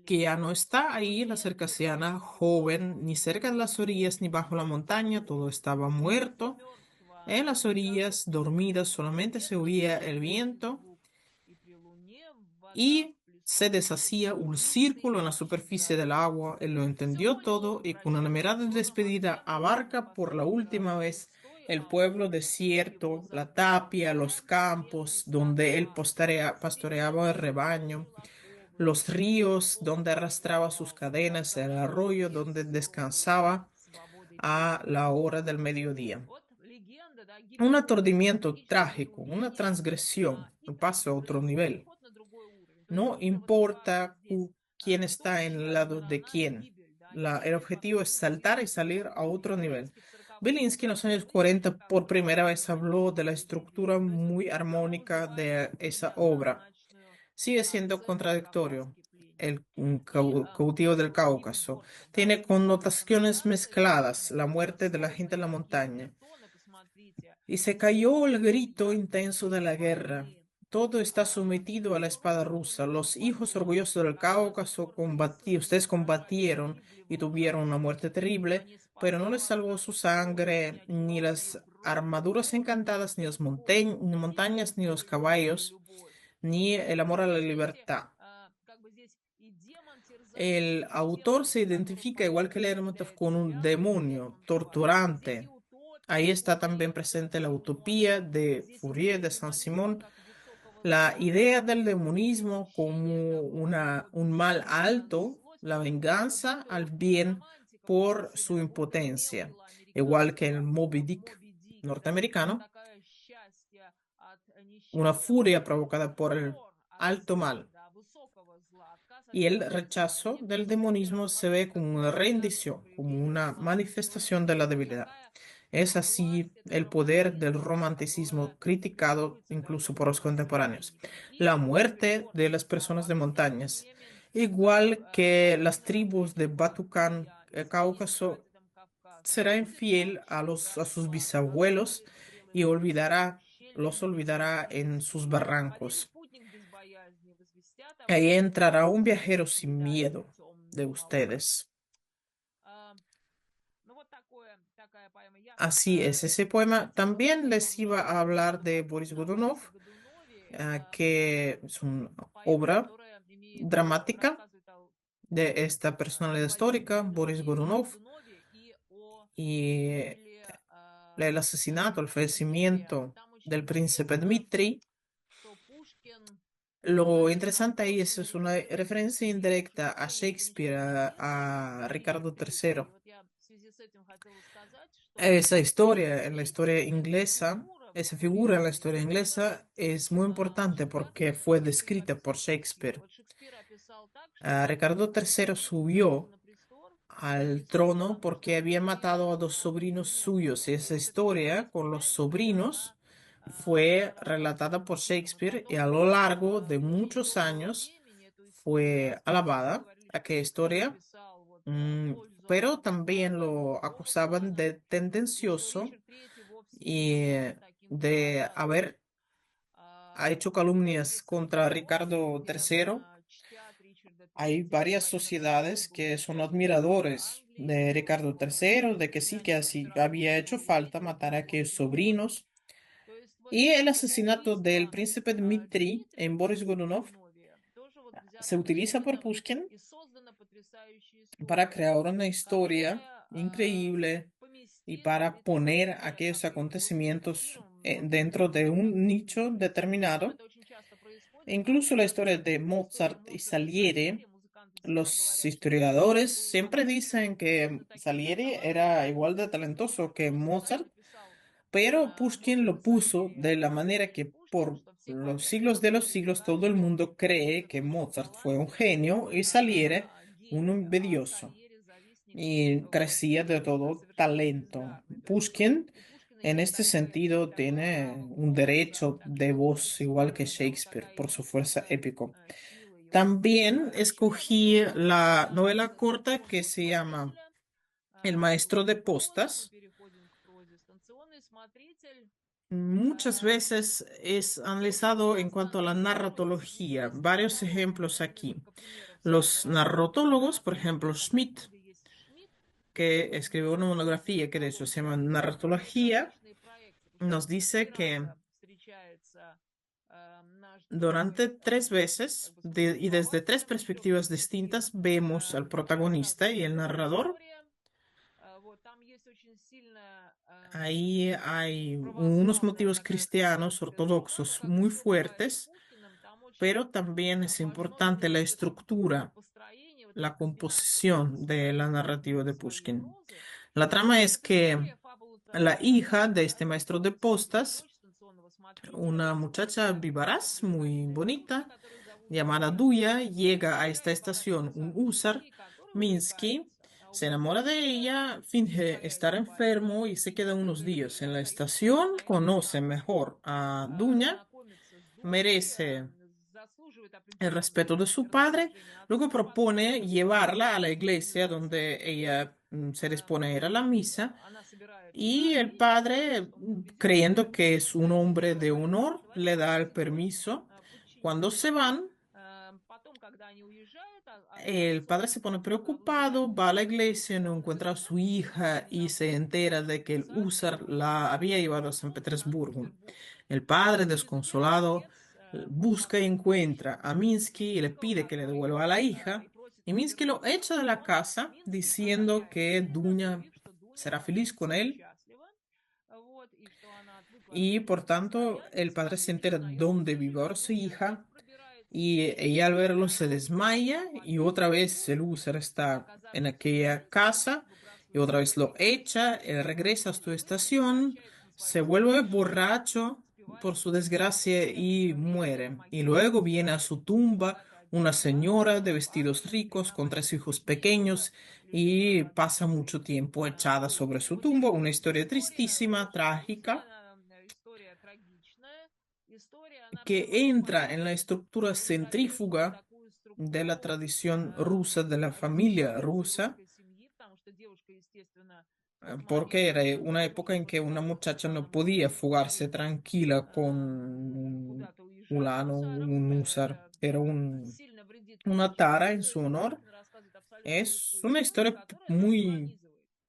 que белели. ya no está ahí la Студенты cercasiana почему joven, ni cerca de las orillas ni bajo la montaña, todo estaba Все muerto. мертво En на las берегах orillas, dormidas, Эстонии. solamente se Ветер oía дул el против viento слуг, и при луне вода y se вплескалась deshacía в un лица círculo en la идущих superficie del горожан. agua. Él lo entendió Все todo его y con una mirada de прощальный тон despedida обменивался в abarca por la последний раз última vez пустой el pueblo Амур, его desierto, la забытую tapia, los стаю, campos бедный donde él скакал, pastoreaba el rebaño, свирепел los оковы, ríos он donde arrastraba sus ворвался в cadenas, el arroyo donde казахстанскую descansaba свободой a la питаться. hora del mediodía. Вот легенда, да, Un гибели aturdimiento трагическое trágico, una разрушение transgresión, и un paso a otro nivel. переход на другой уровень. То есть No уже вот неважно importa здесь, quién кто está en el чья lado de сторона, quién. гибель, да, El гибель objetivo es последних saltar y сил. salir a otro nivel. Белинский в 40-х Belinsky en годах los años впервые 40 как por бы primera vez habló de la подчеркнул гибель. estructura То есть muy снова armónica вызывает de такую esa obra. неоднозначную Sigue siendo оценку contradictorio. кавказский пленник. El un И cautivo del вот Cáucaso миротворцев, да, tiene миротворцев connotaciones авиации, mezcladas, la muerte de la gente сложные en la такие montaña. обертоны, посмотрите. Y se cayó el Дети grito intenso de ясные, la guerra. больные, Todo está sometido a la espada rusa. Los hijos orgullosos del Cáucaso ustedes combatieron гибли в y tuvieron una лужайках, muerte но terrible, не pero no les спасла salvó нашу su кровь ни sangre, ni огненные las гроты armaduras горные, encantadas, ni las вот, ни montañas, ni los безумная caballos, любовь. ni el amor a То la есть, видите, libertad. как бы здесь и демон терзает, El и те autor se люди, которым identifica, igual que потом Lermontov, является con un реальностью, demonio что здесь и torturante. Ahí утопия, está también утопия presente la Сен-Симона, utopía de здесь Fourier, идея de демонизма Saint-Simon, как высокого la зла, idea del и demonismo мщение como такого вот un mal alto, злость la такого рода, venganza более al легкая bien романтика внутри por su себя. Вот примел impotencia, igual que el белоамериканского Moby в Dick Моби Дике, да, вот norteamericano, такое счастье от una несчастья, вот furia такой provocada por el укор от alto зла, mal. да, высокого зла, отказ от Y el человека, rechazo del непризнание demonismo se ve романтика como как una деградацию, rendición, como проявление una слабости. Вот manifestación de la debilidad. такая Es así власть этого el poder del романтизма, romanticismo которая criticado формируется incluso такими por los вот contemporáneos. современниками. И La muerte de las миротворцы, да, personas de восточный montañas, племен, igual que las особенно tribus de Batucán, Приднестровья, историческим Cáucaso, прадедом Кавказа, será будет infiel молчать, a sus bisabuelos оставит y зрелые плоды в los ущельях olvidará en sus бездельники. Один barrancos. путник без боязни возвестят о Ahí всем, entrará un другой viajero sin предает miedo de темную молву. ustedes. А, ну вот такая поэма. Я Así es, ese poema хотела también сказать вам, les iba что a hablar de Boris картина о Godunov, Борисе Годунове — это que es una поэма, obra которая dramática рассказывает о de esta personalidad histórica, позиции Boris Бориса Godunov, Годунове и о y гибели el asesinato, el Дмитрия. fallecimiento Там очень del príncipe интересно, Dmitri. что Пушкин Lo написал interesante ahí es una очень referencia лирические indirecta a стихотворения, Shakespeare, замечательные стихи a Дмитрия Ricardo III. III. И вот я в связи с этим хотела сказать, что Esa historia en la здесь historia эта inglesa, фигура esa figura en la Бориса historia Годунова inglesa es muy importante porque связана fue очень descrita por оптимистически. Shakespeare. Вот Шекспир описал так, что Ricardo III Дмитрий взошел subió на al trono престол, porque чтобы había не matado a dos sobrinos вернуться. suyos y esa Вот эта historia повесть con los племянника, sobrinos да, fue relatada por рассказывается. И Shakespeare y a потом lo largo de в течение muchos долгого años времени эту историю fue распевали, alabada говорили, что aquella Шекспир historia, писал вот в пользу pero también Годунова, lo другого acusaban плана, de и что tendencioso Ричард III вовсе не y был таким de фанатом haber ha hecho calumnias пьесы contra «Годунов», Ricardo где III. чтят Ричарда Hay III, varias говорят о том, что он sociedades был que son священником для admiradores Англии, de Ricardo что III, de que sí, que племянник así había императорского hecho falta величества matar a был aquellos очень горд. sobrinos. То есть вот Y el это asesinato del убийство príncipe Dmitri Дмитрия en Boris в Godunov Годунове тоже вот se взято utiliza por Пушкиным, Pushkin и создана потрясающая para история, crear una historia которая increíble y поместила para эти poner события, aquellos как и русский acontecimientos мир, в многих dentro de других un картинах. nicho Причем determinado. это очень часто происходит Incluso la historia de История Mozart y многих Salieri, все музыканты всегда los говорят, что historiadores siempre Пушкин dicen que был таким же Salieri era талантливым, igual de talentoso que что он Mozart, написал pero Pushkin Моцарт lo и puso Сальери, de la а manera que Пушкин, por что все los памятуют, siglos de los и siglos знают, todo el что mundo cree Моцарт que очень Mozart fue un талантливый genio y Salieri un гений, а envidioso Сальери завистник y вот, carecía de и todo совершенно talento. бездарный. Так что Pushkin у Пушкина en есть este sentido такое tiene право un голоса, derecho так de что вот voz igual que бесспорно, вот Shakespeare такая por su есть fuerza épico. сила его También escogí la novela corta que станционного se llama смотрителя. El Вот. maestro de Станционный, мы postas. переходим к прозе. Станционный смотритель Muchas а, veces es очень analizado en cuanto классно a la сделан. narratología. Есть Varios ejemplos aquí. несколько примеров Los всякого рода narratólogos, por ejemplo, нарратологии. В этой Schmidt, книге есть Шмидт, que escribió una monografía que de hecho se llama антология, Narratología, бесконечные проекты, потому что nos там три dice que раза встречается наш durante герой tres как veces бы y desde tres существовать в этом perspectivas мире. distintas vemos al protagonista y el Рассказывается его narrador. история. Вот, там есть очень сильная Ahí hay unos православная motivos такая cristianos христианская сторона, ortodoxos как и muy все бывает с fuertes, Пушкиным. Там очень pero también es важно importante la именно вот это estructura, построение, вот эта la комбинация вот этой composición de la сюжетно-литературной narrativa и de своей Pushkin. прозы. La trama es Это que история, фабула la такая, hija de este да, maestro de станционная postas, дочь станционного смотрителя, una muchacha вот, vivaraz, muy знаменитая девушка, bonita, которую зовут llamada Дуня, Duya, llega a esta приезжает в она estación un провинциальный húsar, Минский, который Minsky, увлекается se enamora de аудиовизуалом, ella, finge estar появляется enfermo парень y se queda unos días en la Горячков, estación, найдет conoce там, mejor a Duña, знакомится с Дуней, merece заслуживает el respeto de определенного su padre, расположения luego отца, потом propone как-то llevarla a la взаимодействие iglesia развивается. donde ella se А, dispone a ir a la misa. Она собирает Y el дары, padre, он повезет ее creyendo в que es un Минск, hombre все de пойдет, honor, le договорится da с el его permiso. Cuando se подчиненными. van, Потом, когда они уезжают, el padre se pone preocupado, va a la iglesia, no encuentra a su hija y se entera de que el húsar la había llevado a San Petersburgo. El padre, desconsolado, busca y encuentra a Minsky y le pide que le devuelva a la hija. Y Minsky lo echa de la casa diciendo que Duña será feliz con él Вот, и что она отвыкла от y всех por этих tanto el padre обстоятельств, se entera признается dónde в vive ahora su любви и hija пробирается y ella al verlo se в desmaya y otra vez el Санкт-Петербург, user está en оказавшись aquella здесь, casa y выбрасывает otra vez lo таблетки, echa, él regresa a su ну и estación, возвращается на свою se vuelve станцию, borracho por спивается su до смерти, desgracia y прямо на muere. Y могиле luego отца. viene a su Вот tumba такая una señora de драма, vestidos память ricos con tres hijos печально pequeños y pasa любезно-лаконичной mucho tiempo echada sobre повести. su Очень tumba, una грустная historia история, tristísima, очень trágica грустная, история трагичная. История, она прямо que entra en la символически estructura резонирует вот centrífuga такую de la структуру tradición rusa, de la familia разрушенной rusa, русской семьи, потому что девушка, естественно, в тот porque момент era una época очень en que una поддалась muchacha no желанию podía своего fugarse мужа tranquila con un куда-то уезжать с fulano, Усаром. un húsar, Это era сильно вредит una будущей tara en карьере. su То есть honor. Пушкин рассказывает абсолютно Es русскую una историю, historia которая нас muy пронизывает.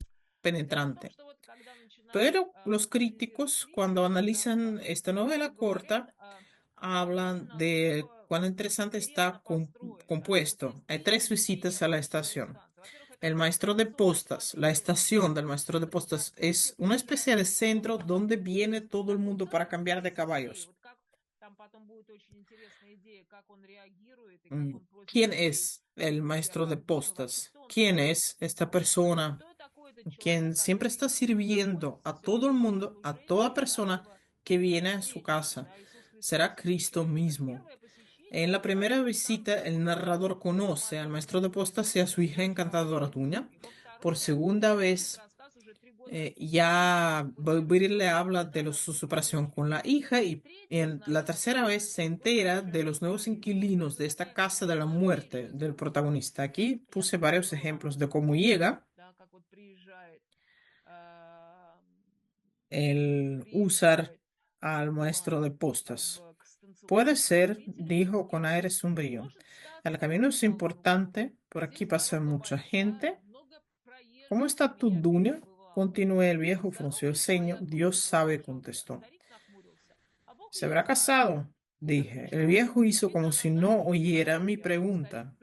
Дело в том, penetrante. что вот когда начинает Pero los анализировать críticos, cuando критики, когда analizan рассказывают esta критики, novela говорят corta, о том, hablan de насколько cuán interesante интересно está построен. Да? Вот compuesto. есть Hay три tres visitas a la ощущения первой estación. станции. Во-первых, это El maestro de станционный postas, la смотритель. estación del maestro de Это postas такой es una especie de centro технический donde viene todo el такой mundo para центр cambiar de критический. caballos. Вот как там потом будет очень интересная идея, как он реагирует и как Mm, он просит ¿Quién людей es el себя maestro de как бы в postas? ¿Quién официантском es esta смысле. persona Кто такой этот человек, quien siempre está который sirviendo находится a все todo el время в mundo, a обслужении toda вот persona нашего que viene a su предтечи? casa? Да, Иисус Será Христос Cristo посещает. Это mismo. первое посещение, En la primera когда visita, станция el narrador conoce al maestro de postas y a su hija encantadora Tuña. и во Por второй раз segunda этот vez, рассказ уже 3 года ya после Virgil le смерти habla отца, de когда su сын separación умер. con la hija И y третий en la узнает о tercera том, vez se что вот entera этот de los nuevos человек, вот inquilinos это de esta такая casa de la muerte del замечательная protagonista. Aquí puse такая varios драма, ejemplos de cómo llega да, как вот а, el usar приезжает al maestro de как postas. бы к Puede станционному ser, смотрителю. dijo con И aire sombrío. может El статься, camino что es столкнутся. importante, por aquí Здесь pasa дорога mucha большая, gente. много ¿Cómo проезжих, está tu меня Dunia? перебывало. Continuó el viejo, frunció el Здоровый ceño. человек, Dios sabe, продолжал contestó. старик, нахмурился. А Бог ¿Se ее habrá знает, casado? Dije. El отвечал он. viejo hizo Видно, como она si no замужем за oyera тобой. mi Я думаю, старик pregunta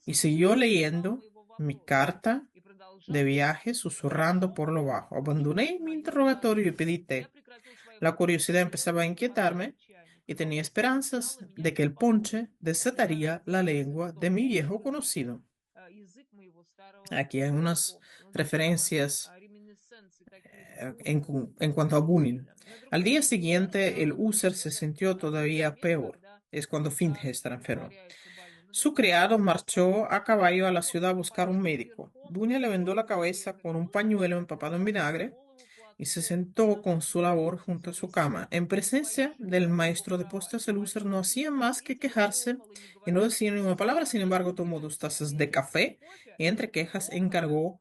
y притворился, siguió что не слыхал leyendo моего mi вопроса. carta И de продолжал viaje, susurrando por lo bajo. удивлять Abandoné mi мое interrogatorio y внимание. pedí Я té. прекратил свои La вопросы, curiosidad посмотрел empezaba a на него почти inquietarme отчаяние. y tenía esperanzas de que el ponche desataría la lengua de mi viejo conocido. Aquí hay unas referencias en cuanto a Bunin. Al día siguiente, el user se sintió todavía peor. Es cuando finge estar enfermo. Su criado marchó a caballo a la ciudad a buscar un médico. Bunia le vendó la cabeza con un pañuelo empapado en vinagre y se sentó con su labor junto a su cama. En presencia del maestro de postas, el user no hacía más que quejarse y no decía ni una palabra. Sin embargo, tomó 2 tazas de café y entre quejas encargó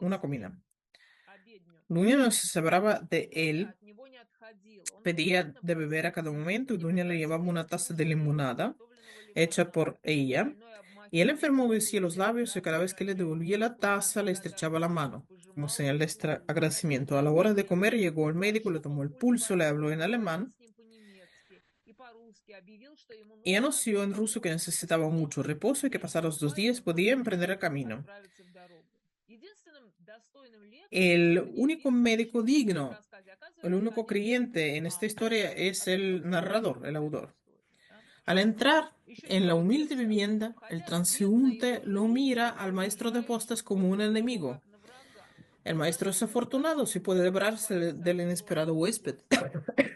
una comida. Dunia no se separaba de él, pedía de beber a cada momento y Dunia le llevaba una taza de limonada hecha por ella. Y el enfermo obedecía los labios y cada vez que le devolvía la taza le estrechaba la mano, como señal de agradecimiento. A la hora de comer llegó el médico, le tomó el pulso, le habló en alemán y anunció en ruso que necesitaba mucho reposo y que pasados 2 días podía emprender el camino. El único médico digno, el único creyente en esta historia es el narrador, el autor. Al entrar en la humilde vivienda, el transeúnte lo mira al maestro de postas como un enemigo. El maestro es afortunado si puede librarse del inesperado huésped.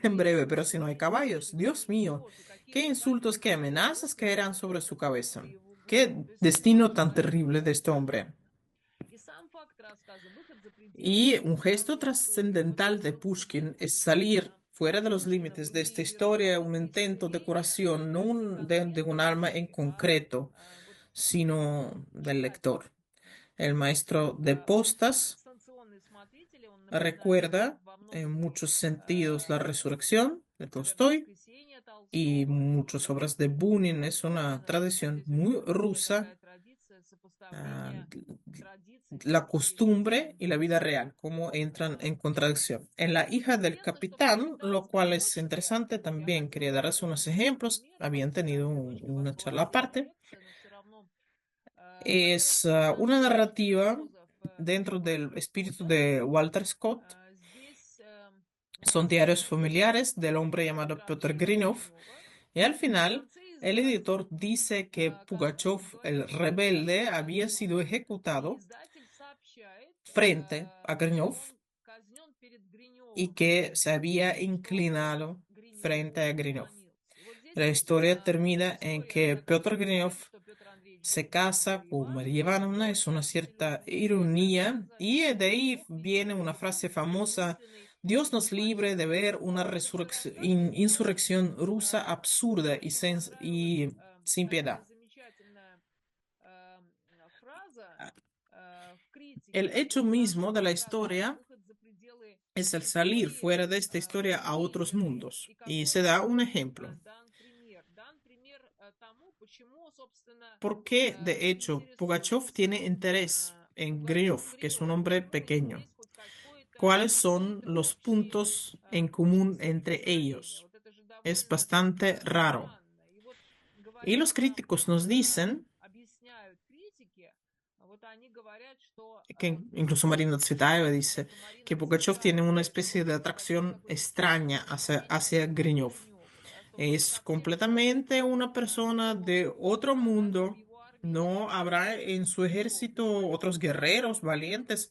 En breve, pero si no hay caballos, Dios mío, qué insultos, qué amenazas caerán sobre su cabeza. Qué destino tan terrible de este hombre. Y un gesto trascendental de Pushkin es salir fuera de los límites de esta historia, un intento de curación, no de un alma en concreto, sino del lector. El maestro de postas recuerda en muchos sentidos la resurrección de Tolstoy y muchas obras de Bunin. Es una tradición muy rusa, ah, la costumbre y la vida real, cómo entran en contradicción. En La hija del capitán, lo cual es interesante, también quería darles unos ejemplos, habían tenido una charla aparte. Es una narrativa dentro del espíritu de Walter Scott. Son diarios familiares del hombre llamado Piotr Grinov. Y al final, el editor dice que Pugachев, el rebelde, había sido ejecutado frente a Grinov y que se había inclinado frente a Grinov. La historia termina en que Piotr Grinov se casa con María Ivanovna, es una cierta ironía, y de ahí viene una frase famosa: Dios nos libre de ver una insurrección rusa absurda y sin piedad. El hecho mismo de la historia es el salir fuera de esta historia a otros mundos. Y se da un ejemplo. ¿Por qué, de hecho, Pugachев tiene interés en Grinov, que es un hombre pequeño? ¿Cuáles son los puntos en común entre ellos? Es bastante raro. Y los críticos nos dicen que incluso Marina Tsvetaeva dice que Pugachев tiene una especie de atracción extraña hacia Grinov. Es completamente una persona de otro mundo. No habrá en su ejército otros guerreros valientes,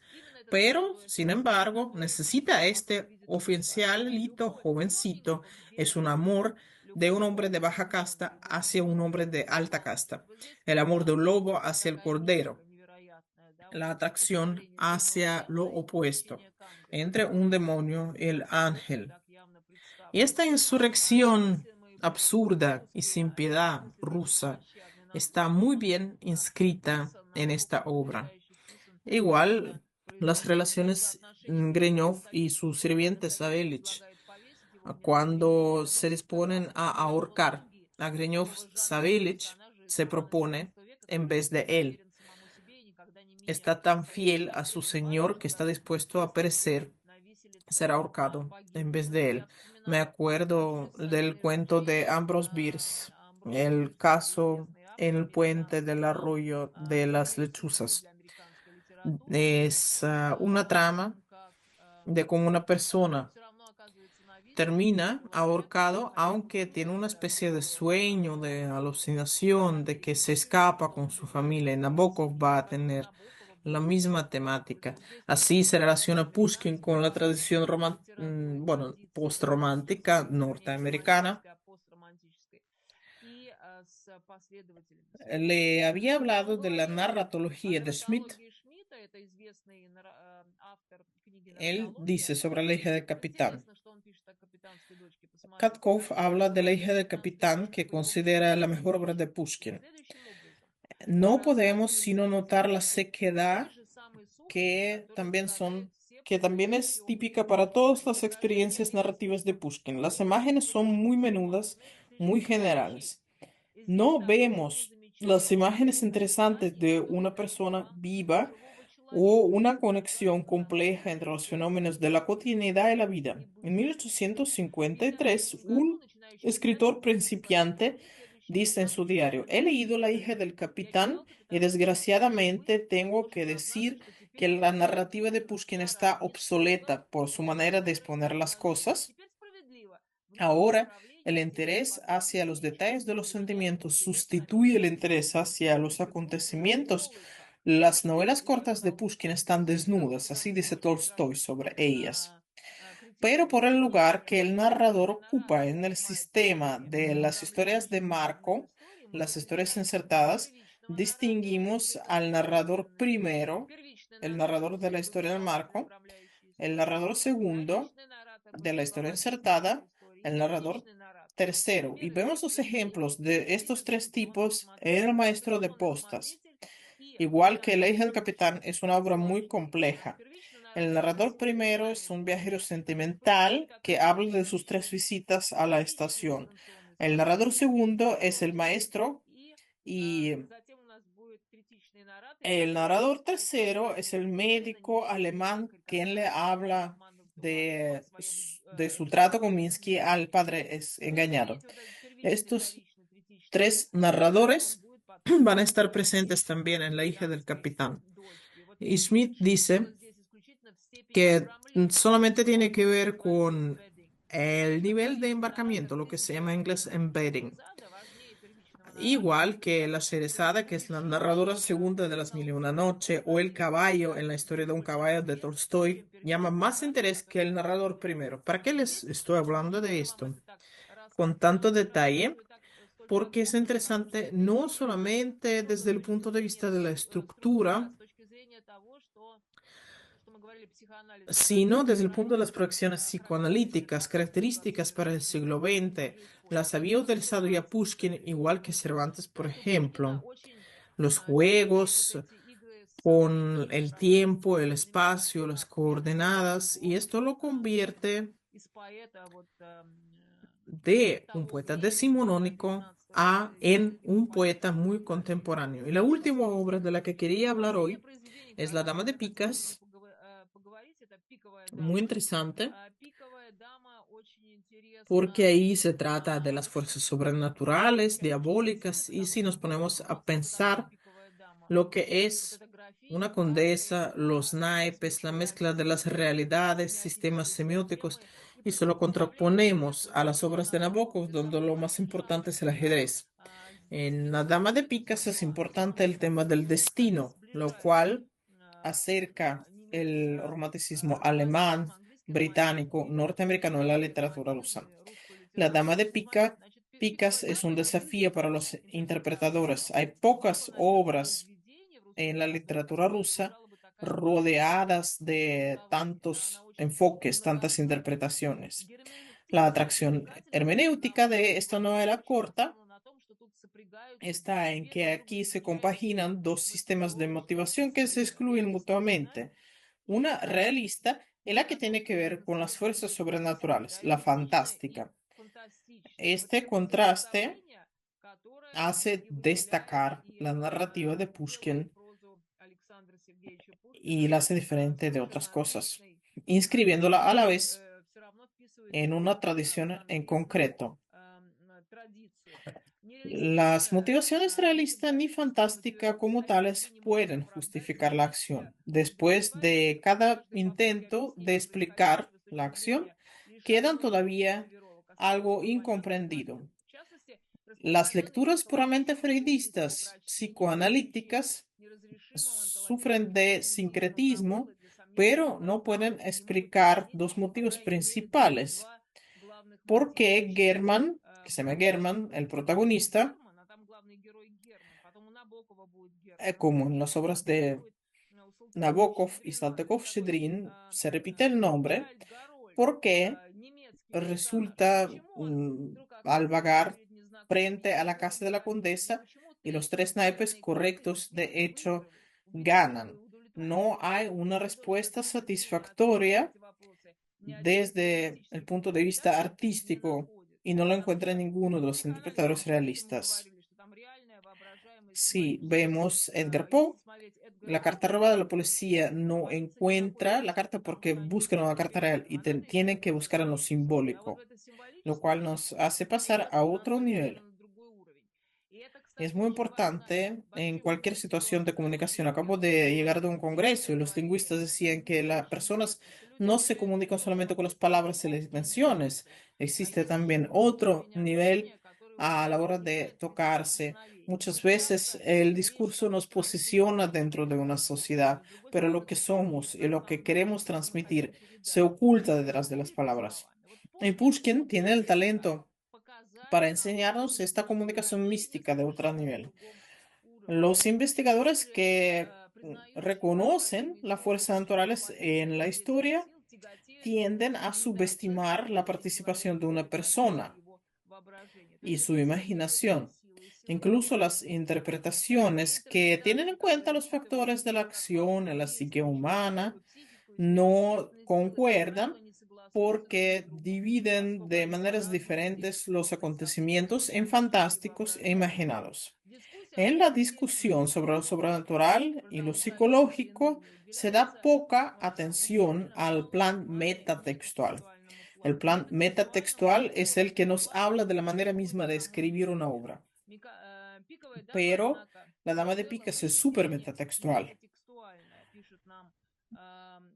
pero sin embargo necesita a este oficialito jovencito. Es un amor de un hombre de baja casta hacia un hombre de alta casta. El amor de un lobo hacia el cordero. La atracción hacia lo opuesto, entre un demonio y el ángel. Y esta insurrección absurda y sin piedad rusa está muy bien inscrita en esta obra. Igual las relaciones Grinov y su sirviente Savelich, cuando se disponen a ahorcar a Grinov, Savelich se propone en vez de él. Está tan fiel a su señor que está dispuesto a perecer, ser ahorcado en vez de él. Me acuerdo del cuento de Ambrose Bierce, el caso en el puente del arroyo de las lechuzas. Es una trama de cómo una persona все равно оказывается на видео, что termina человек ahorcado, aunque один tiene una especie de sueño, в de в alucinación, de que отеле se сидит, и escapa что con он su видит familia. Nabokov va a семью tener Набокова, la будущего misma temática. известного Así se американского relaciona Pushkin con la американского tradición литературной bueno, традиции, postromántica вернее, не norteamericana. романтической, а постромантической, и с последовательностью. Le había И он hablado de la говорил о narratología de Schmidt. нарратологии Шмидта, это известный автор книги Él «Нарратология». dice sobre la hija del capitán. Интересно, что он пишет о «Капитанской дочке». Посмотрите, Katkov значит, habla de la hija del «Капитанская capitán дочка» que по его considera мнению la mejor obra de звучит Pushkin. следующим образом. No podemos sino notar la Рассказывается sequedad той же самой Сухаревой, que которая también заставляет всех que también посмотреть es фильм típica para todas las experiencias «Возвращение narrativas de Мессинга». Pushkin. Las Вот. imágenes Что son здесь muy происходит? menudas, Значит, muy несколько вещей. generales. Здесь No дается очень vemos las замечательное imágenes interesantes описание, de которое una дает persona Иван viva живого o человека, una который conexión становится compleja entre los свидетелем fenómenos de la cotidianidad y la и vida. En бытия. В 1853, 1953 году un начинающий писатель escritor Пушкин просил principiante жену следующими dice en su словами: diario: He leído La hija del «Я capitán читал y «Капитанскую дочку», desgraciadamente и tengo que должен сознаться, decir что теперь que la мне narrativa de Pushkin está пора несколько obsoleta por su manera de exponer las cosas. теперь справедливо в новом Ahora, el направлении искать interés hacia los подробности и detalles de los чувства жены sentimientos интересно sustituye el и interés hacia los acontecimientos. колышко». Las novelas Я cortas de читал Pushkin están desnudas, así «Капитанскую dice дочку» Tolstoy прекрасный sobre ellas, pero критический por el lugar роман, que el где narrador ocupa нарратор en el занимает sistema скорее de las historias de направляющую роль в Marco, истории, мы las historias различаем insertadas, первичного наратора и distinguimos al narrador второстепенный. primero, Первичный el наратор narrador de la всегда historia del выступал Marco, направляющей el истории, narrador segundo вторичный наратор de la выступал historia объясняющей insertada, истории el и narrador третичный наратор. tercero. Y Первый vemos тип los людей ejemplos de estos tres безапелляционный tipos en el смотритель, maestro de безапелляционный postas. смотритель и Igual que La hija del воспитатель. capitán es una obra muy Сложнее. compleja. Первичный El наратор narrador происходит с primero нами es un в viajero происходит sentimental как que раз habla de sus tres первичный. visitas a la Вторичный estación. дистанционный El narrador смотритель segundo es el продолжит. maestro И y затем у нас будет третичный наратор, el который narrador tercero представляет es el историю за médico неимением alemán лекаря, quien le который habla обманул о своем de su trato con лечении Minsky Мински. al padre es То есть вы engañado. видите вот этот первичный, Estos вторичный, третичный tres наратор, он narradores будет потом van a в estar presentes también en La hija del «Капитанской capitán. дочке». Вот Y Smith Шмидт дело dice здесь исключительно в степени que обрамления, solamente что tiene он que ver говорит con embedding. el Что nivel de вторичный наратор embarcamiento, lo que здесь se llama en играет inglés роль embedding. Шехерезада важнее первичного наратора, Igual que la что Sherezada, que es la будучи narradora segunda de Las Mil y написал una Noche, o el caballo en la historia de un больше caballo de впечатлений, чем Tolstoy, llama первичный más наратор, interés que который el narrador рассказывает. primero. ¿Para qué les Здесь estoy hablando почему de я вам esto это так con tanto рассказываю и detalle? рассказываю так столько Porque es объемно, потому что interesante это no интересно solamente не только desde с el точки punto de зрения vista de la структуры, а estructura, с точки зрения того, что мы говорили, психоанализ sino фундаментальной desde el punto de las проекции, proyecciones psicoanalíticas, которые características para el siglo XX. происходят. Las había utilizado ya Pushkin, igual que Cervantes, por ejemplo. Los juegos эти игры с con идеей el пространства tiempo, и el времени, espacio, las coordenadas, y esto lo convierte из поэта de un того poeta времени, да, decimonónico 19 a en века, un poeta поэта muy contemporáneo. Y la última obra de la que quería hablar Последнее hoy произведение, es про La Dama которое de я хотела бы Picas, поговорить, это «Пиковая muy дама». interesante, «Пиковая дама» очень porque интересно ahí se trata de las fuerzas с точки sobrenaturales, зрения очень diabólicas, конкретно, y потому si что nos мы ponemos a что такое pensar пиковая дама. lo que Вот es эта графиня una гладкая, condesa, los naipes, la смешливая, mezcla de las realidades, sistemas семиотические semióticos, схемы и y se lo противопоставление contraponemos между a las ними, obras de она Nabokov, без donde lo сомнения más importante es el замечательна. ajedrez. En La Здесь Dama de очень Picas es здорово importante el tema del destino, lo сближается cual acerca el немецкий romanticismo романтизм, alemán, английский романтизм británico, и norteamericano en la русский literatura романтизм, rusa. и rусскую La литературу. Dama de Смотрите, значит, Picas «Пиковая es дама» — un это desafío para единственное los интерпретационное interpretadores. Hay слово, pocas наверное, obras произведение в русской en la литературе, literatura которое rusa служало бы такая базой rodeadas для de того, она tantos очень enfoques, tantas многослойная. interpretaciones. La Герменевтически atracción увлекательная, hermenéutica потому de что esta Пушкин novela очень corta настаивал на том, что тут сопрягаются está en две que друг друга aquí не se исключающие compaginan dos sistemas de motivación que se математические excluyen реалистики, да, mutuamente. и Una realista y la que о том, tiene que что ver нужно con las сочетать fuerzas вот эти sobrenaturales, la реалистичное и fantástica. фантастичное. Вот Este это contraste сопоставление, которое hace и выделяет destacar и la narrativa de делает Pushkin прозу Александра Сергеевича y Пушкина la hace diferente de столь же otras cosas, насыщенной, inscribiéndola a la и vez все равно en вписывается в una некую tradición en иностранную concreto. традицию. Las Нереалистичная, motivaciones realistas ni чтобы fantásticas герой como постоянно tales не мог pueden оправдать justificar la себя, acción. и Después вызывает de cada несложные повторы intento de объяснений explicar происходящего с la точки acción, зрения лишь quedan одной логики todavía сформулировок, algo основанных понятиях incomprendido. мотивов. В частности, Las распространенный lecturas смысл puramente мотивов служит для freudistas, упрочения и смягчения psicoanalíticas, неразрешимого sufren онтологического de дефицита у sincretismo, народа для сомнительных pero no мотивов pueden не могут explicar объяснить, dos motivos пока имеют только principales. два главных мотива. Porque Начните Germán, que se llama Germán, el protagonista, Герман, а там главный герой Герман. Потом у Набокова будет Герман. como en las obras de Будет у Nabokov y Салтыкова-Щедрина такой Saltykov-Щедрин, se repite el nombre Чайльд-Гарольд, porque немецкий персонаж. resulta Почему он вдруг al оказывается vagar перед незнакомыми frente a ему la casa de la городами? И condesa почему y los третий tres naipes сценарный критерий correctos Герман de hecho выигрывает, ganan. удовлетворяет No hay Набокова? una Не только respuesta потому, что в фильме ответа на satisfactoria эти вопросы ни один из desde el реалистических punto de vista интерпретаторов не artístico находит. y no lo Потому encuentra что ninguno de los interpretadores психоанализ, помните, мы realistas. говорили, что там реальное, воображаемое, Si символическое. vemos Edgar Если Poe, смотреть Эдгара la По, carta robada de la здесь policía no творится не какой-то encuentra la цирк, carta потому porque что они busca una carta real реализуют, y а надо tiene que исследовать buscar en lo символическое. А вот в simbólico, это lo символическое cual nos hace pasar идет a otro nivel. трансформировано на другой уровень. И это, Es кстати, muy очень важно importante en вообще cualquier увидеть situación de ситуацию с comunicación. Acabo пушкинским de llegar de un символизмом. congreso y Мы los говорили, lingüistas decían que это las очень personas интересно, что люди no se общаются comunican друг с solamente con другом las palabras y las языком menciones. гестикуляции. А Existe есть también еще otro уровень nivel общения, который a la hora de возникает путем tocarse. прикосновений. Muchas Очень veces часто el речь discurso там nos про какие-то posiciona dentro de una sociedad, с другой pero стороны lo que somos y на lo que самом деле queremos то, что мы хотим transmitir se передать, oculta не detrás de las говорится palabras. словами. Вот Y Пушкин, Pushkin он tiene el пытается talento показать para нам enseñarnos esta comunicación выражение mística de otro совершенно на nivel. другом уровне. Los investigadores Люди que признают, что reconocen необходимый las срок fuerzas naturales исчерпывания en la человеческих historia сил тяготеет tienden к a subestimar недооценке la человека participación de и una преувеличению persona его воображения. То y есть su это символическая imaginación. сила. И сегодня Incluso las такие interpretaciones que tienen интерпретации, en cuenta которые los учитывают factores de la его как acción en фактор la psique действия, humana человеческую психику и no сверхъестественные силы, как правило, concuerdan не согласуются друг с porque другом, dividen поскольку de они maneras по-разному diferentes действуют los на присутствующих acontecimientos en людей fantásticos e воображаемых. imaginados. В дискуссиях En об la этом фильме discusión sobre lo sobrenatural y lo продолжающейся и psicológico ныне, se da уделяется poca atención удивительно al мало plan внимания metatextual. метатекстуальному El плану. plan Метатекстуальному metatextual es el que символическому nos плану, habla de la который manera misma свойственен de самому escribir una писателю. obra. Пиковая дама, Pero однако, la Dama в de целом Picas es очень súper metatextual. метатекстуальная, пишет нам,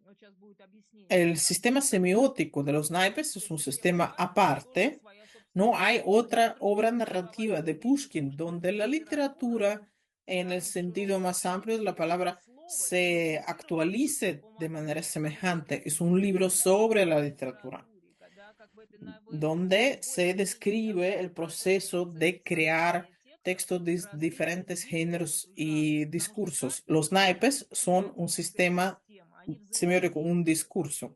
вот сейчас будет объяснение El как раз sistema semiótico de los naipes es un этой sistema темы, да, и там тоже aparte. своя No собственная hay otra obra интерпретация. Я narrativa говорила, de вещи Pushkin Пушкина donde как la литература literatura, en el станут sentido широкой más amplio de la конструкцией palabra, слова, se синтезировавшейся actualice по de manera мотивам semejante. конкретных Es un людей. libro Нет sobre la такого в literatura, литературе, когда как в этой новелле donde se больше речь describe el заходит про тот proceso процесс de crear создания текста, textos de развития diferentes стиля, géneros вот y жанра, потому что discursos. каждый Los текст naipes son un это sistema экосистема, они semiótico, un взаимодействуют. discurso.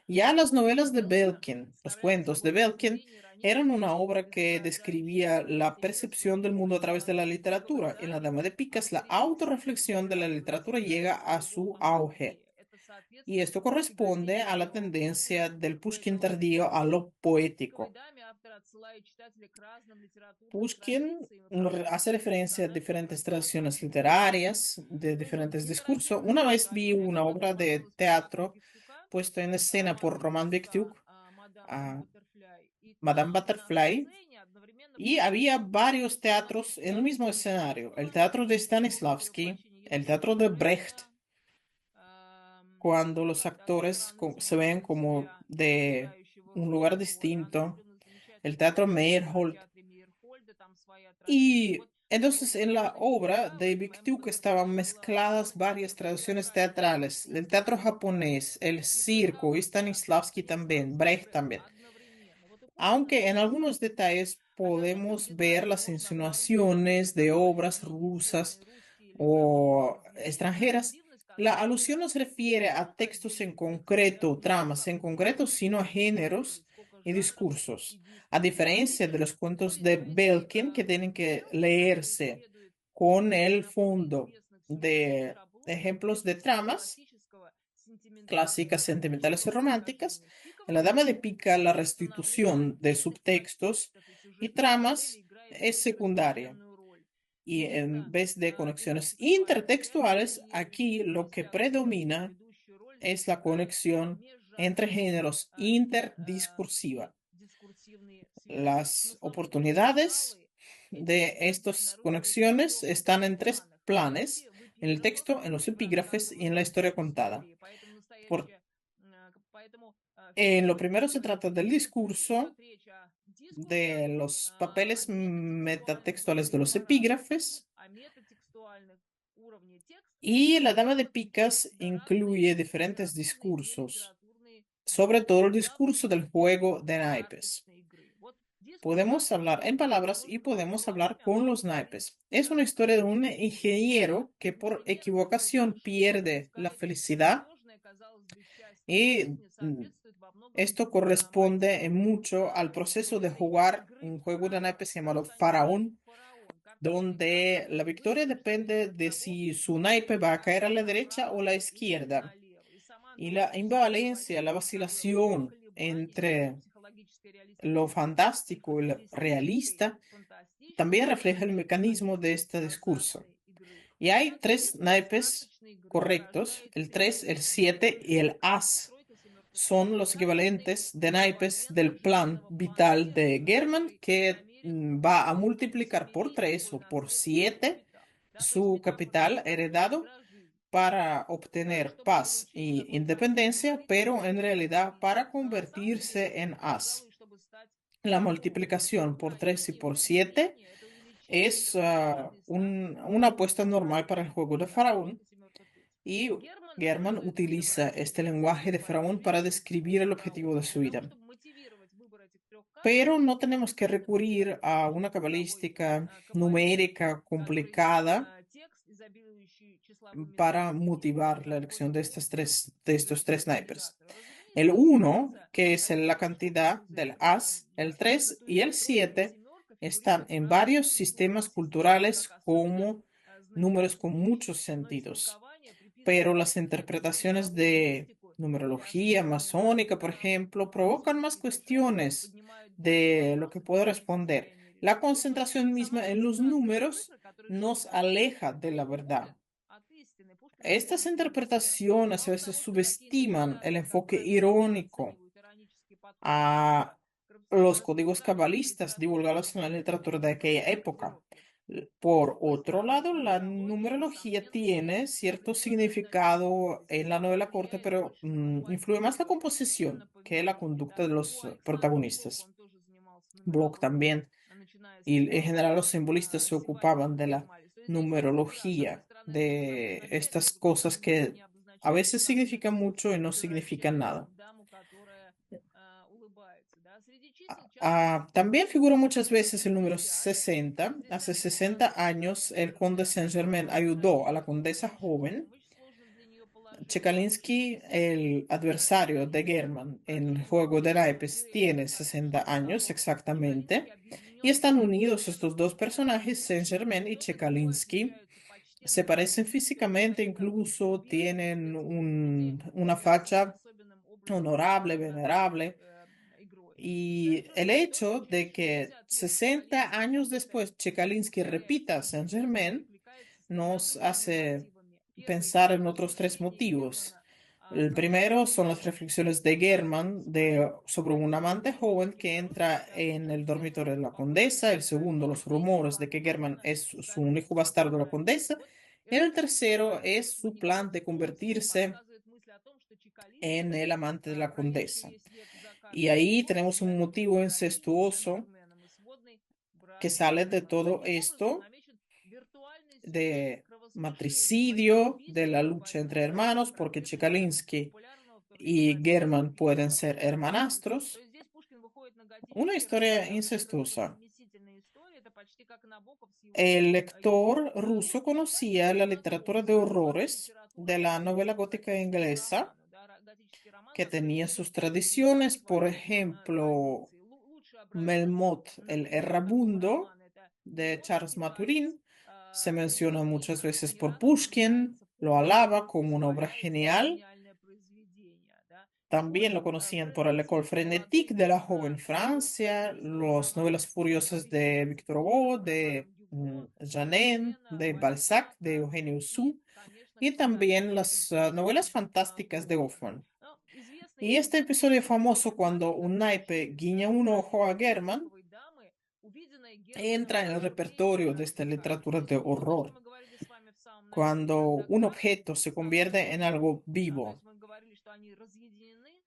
Ya las novelas de Конечно, Belkin, los вставляется cuentos de какое-то Belkin, измерение eran ироническое, una obra que describía изображающее la интересы percepción del mundo a través de la пиковой literatura. En La даме, Dama de Picas, la авторитетности autorreflexión de la литературы literatura себя и llega a своего su auge. амплуа. Это Y соответствует esto corresponde a la тяготению tendencia Пушкина del к Pushkin этому tardío a lo в «Пиковой poético. даме» автор отсылает читателя к разным литературным Pushkin традициям и показывает, hace что эти referencia a персонажи diferentes неоднократно tradiciones встречались literarias, de в diferentes discursos. Una декоративных vez vi аллегориях. una Она obra de вспомнила спектакль teatro Пиксюка, puesto en escena por Roman пьеса Victuk, «Мадам a Баттерфляй». И Madame там на Butterfly, сцене одновременно y были había varios персонажи teatros en el mismo театра escenario. El Чехова, teatro de прошу Stanislavski, прощения, el Евгения teatro de Brecht, Онегина, cuando los театр actores французского se ven como Монтеля, de играющего un роль lugar его, и distinto. анатомлена El замечательным teatro образом в Meyerhold. театре Мейерхольда, там своя традиция. Y Вот entonces у en la романа obra Пиксюка в de этот момент Victuk был estaban написана была mezcladas varias оперная tradiciones театральная teatrales, постановка el teatro Пиксюка japonés, el и circo, y цирковой театр Stanislavski también, Станиславский и Brecht Брех también. одновременно. Вот у Пушкина Aunque en такие algunos detalles оказывается, podemos ver детали las можно обнаружить insinuaciones de в obras применении rusas известной русские литературной o экзегезы. extranjeras, Эксклюзивность, la которая alusión no se refiere a textos en находить их concreto, необходимо, tramas как en в фильме concreto, sino a «Пушкин», géneros или сколько y жанров и discursos, a дискурсов. diferencia de los cuentos de Исторический Belkin que tienen que материал часто leerse исследует con el наработки fondo известных сюжетных de шаблонов ejemplos de вследствие tramas классического сентиментального clásicas, sentimentales y мотива románticas. возникновения. В En «Пиковой La Dama de даме» Pica, la становление restitución de отдельных subtextos подтекстов и y сюжетных моделей tramas играет es secundaria. второстепенную роль. Y en Именно vez de эта conexiones текстуальная связь intertextuales, и aquí lo que дифференциация, predomina ведущую роль es la играет conexión entre межжанровость géneros и interdiscursiva. дискурсивные связи. Но Las смотрите, oportunidades оригиналы de estas conexiones están en tres planes: en el texto, en los epígrafes y en la historia contada. Por, en lo primero se trata del discurso, de los papeles metatextuales de los epígrafes, y la Dama de Picas incluye diferentes discursos, sobre todo el discurso del juego de naipes. Podemos hablar en palabras y podemos hablar con los naipes. Es una historia de un ingeniero que por equivocación pierde la felicidad y esto corresponde en mucho al proceso de jugar un juego de naipes llamado Faraón, donde la victoria depende de si su naipe va a caer a la derecha o a la izquierda. Y la invalencia, la vacilación entre lo fantástico y lo realista también refleja el mecanismo de este discurso. Y hay tres naipes correctos: el 3, el 7 y el as. Son los equivalentes de naipes del plan vital de German, que va a multiplicar por 3 o por 7 su capital heredado para obtener paz e independencia, pero en realidad para convertirse en as. La multiplicación por 3 y por 7 es una apuesta normal para el juego de Faraón, y German utiliza este lenguaje de Faraón para describir el objetivo de su vida. Pero no tenemos que recurrir a una cabalística numérica complicada para motivar la elección de estos tres naipes. El uno, que es la cantidad del as, el 3 y el 7 están en varios sistemas culturales como números con muchos sentidos, pero las interpretaciones de numerología masónica, por ejemplo, provocan más cuestiones de lo que puedo responder. La concentración misma en los números nos aleja de la verdad. Estas interpretaciones a veces subestiman el enfoque irónico a los códigos cabalistas divulgados en la literatura de aquella época. Por otro lado, la numerología tiene cierto significado en la novela corta, pero influye más la composición que la conducta de los protagonistas. Bloch también, y en general los simbolistas se ocupaban de la numerología, de estas cosas que a veces significan mucho y no significan nada. También figuró muchas veces el número 60. Hace 60 años, el conde Saint-Germain ayudó a la condesa joven. Chekalinsky, el adversario de German en Juego de Naipes, tiene 60 años exactamente. Y están unidos estos dos personajes, Saint-Germain y Chekalinsky. Se parecen físicamente, incluso tienen una facha honorable, venerable. Y el hecho de que 60 años después Chekalinsky repita Saint-Germain nos hace pensar en otros tres motivos. El primero son las reflexiones de German sobre un amante joven que entra en el dormitorio de la condesa. El segundo, los rumores de que German es su único bastardo, la condesa. Y el tercero es su plan de convertirse en el amante de la condesa. Y ahí tenemos un motivo incestuoso que sale de todo esto, de matricidio, de la lucha entre hermanos, porque Chekalinsky y German pueden ser hermanastros. Una historia incestuosa. El lector ruso conocía la literatura de horrores de la novela gótica inglesa, que tenía sus tradiciones. Por ejemplo, Melmoth el Errabundo de Charles Maturin se menciona muchas veces por Pushkin, lo alaba como una obra genial. También lo conocían por el École Frénétique de la joven Francia, las novelas furiosas de Victor Hugo, de Janin, de Balzac, de Eugenio Sue, y también las novelas fantásticas de Hoffmann. Y este episodio famoso cuando un naipe guiña un ojo a German entra en el repertorio de esta literatura de Вот то, что horror. мы говорили с вами в самом начале, Cuando когда un два objeto se convierte en составляющих, algo то vivo. есть мы говорили, что они разъединены,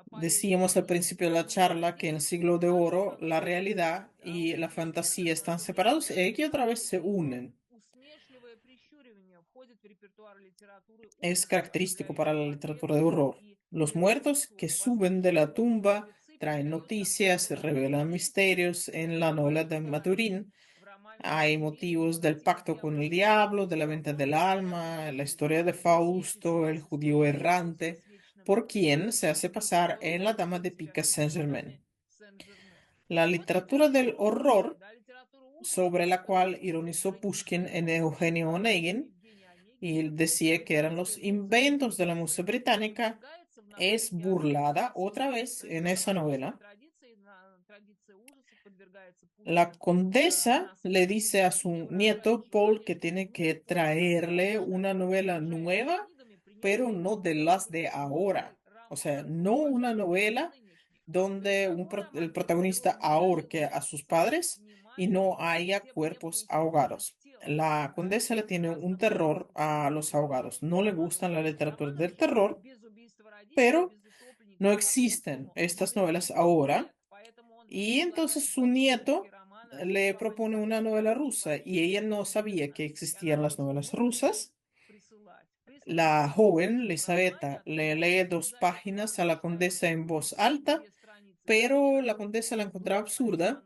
поэзия Decíamos al и principio de la charla que en el мифология, siglo de а тут oro как la бы realidad y la fantasía термин, están который separados y используется aquí в otra vez se поэзии, его unen. усмешливое прищуривание входит в репертуар литературы Es ужасов, característico para обегающий la портрет literatura de horror. и Los мировой muertos que сон. suben de la Вообще tumba мертвецы traen передаются noticias, revelan фантастически, misterios. En la novela de бывает Maturín в романе hay «Привидение» motivos del мотив pacto con el дьявольского diablo, de la детектива venta del постоянно alma, la historia de присутствует. Все эти Fausto, el judío связываются errante, с вечным por quien se hace существующим pasar злом, en la dama de фактически Pica Saint-Germain. Мадаме Сен-Жермен. La Вот literatura del литература ужасов, horror, да, литература ужасов, sobre la cual которую ironizó Pushkin en экранизировал Eugenio Onegin, Евгений y Онегин, él decía que eran los британской inventos de la литературоведцы, música británica, выдвигается в es наследие от burlada традиции, otra vez en esa романтической novela. традиции, традиция ужасов подвергается La Пушкин condesa le dice a наследие, su выражает nieto Paul желание que tiene que вместе с ним traerle создать una novela продолжающие nueva, книгами pero принести no de las новый, de новый ahora. O sea, роман, no более una сложный novela нынешних. То есть donde такой el роман, где protagonista герой не ahorque живой, a sus padres y снимает no haya все cuerpos предпосылки ahogados. к телу, La да, condesa le tiene un оставляет terror a los ahogados. No le роман gusta la ужасов. literatura Роман del ужасов terror, без убийства родителей, pero без no утопленника existen Толстому estas novelas придумать ahora. нет. Поэтому он Y entonces предлагает su вообще русский nieto роман le слова propone Николая una novela Серебрянского rusa y ella no sabía que «Ветреный». И она existían las просит novelas мужа rusas. присылать. Прислал La joven, в романе Lisabetta, le открывает lee dos заветную páginas a la condesa en voz alta, 2 страницы pero Гомера, la condesa la encontraba поэтому absurda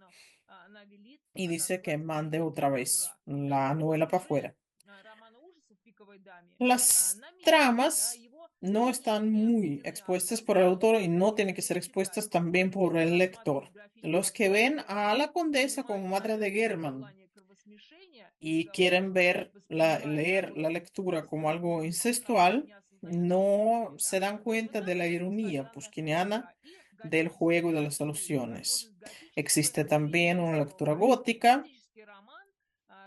она велит y dice que отослать mande otra немедленный vez брак. Так la вот, novela para сюжет afuera. романа ужасов «Пиковой даме» Las намечен, да, tramas его no están личные muy expuestas por el дерзновенные autor y no tienen que ser expuestas читатель, también por el рассматривает lector. графиню Los que ven a Ламотор, la condesa como понимает madre de отсутствие Germán желания кровосмешения y из-за вот quieren ver воспринимая leer la наоборот lectura como algo справедливость греха как incestual, неосвободительную no любовь, se dan cuenta de la высматривает ironía постоянно pushkiniana да, и del готический juego de las стиль, alusiones. возможность готического Existe también una лекtura стилизованного gótica готический роман,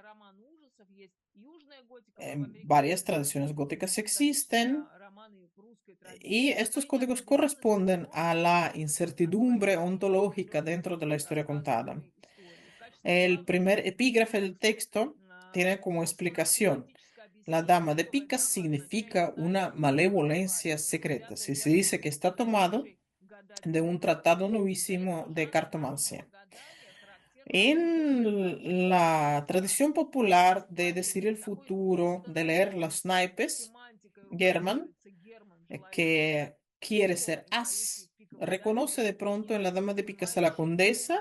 роман ужасов, есть южная готика, мы в en Америке varias говорим tradiciones готика, góticas готические existen романы русской y традиции, estos такая códigos неопределенность corresponden героев, a la говорит incertidumbre о том, что ontológica идет dentro de la historia contada. рассказываемой истории. В качестве El главных primer героев epígrafe del используется texto tiene como explicación: семантическое la объяснение. dama de Пиковая picas дама означает significa una наличие malevolencia проказы, secreta. взятое Si se dice que готикой está tomado лучшей de un гадательницей tratado Европы. Для novísimo этого de жанра народного cartomancia. гадания характерно En сюжет-мотив la tradición popular из de decir поэзии, el такой futuro, de leer узконаправленной los naipes, семантикой Germán, руководствуется Герман, человек, que quiere ser издающий as, в «Пиковой даме» reconoce de pronto en la dama de picas a la понимающий condesa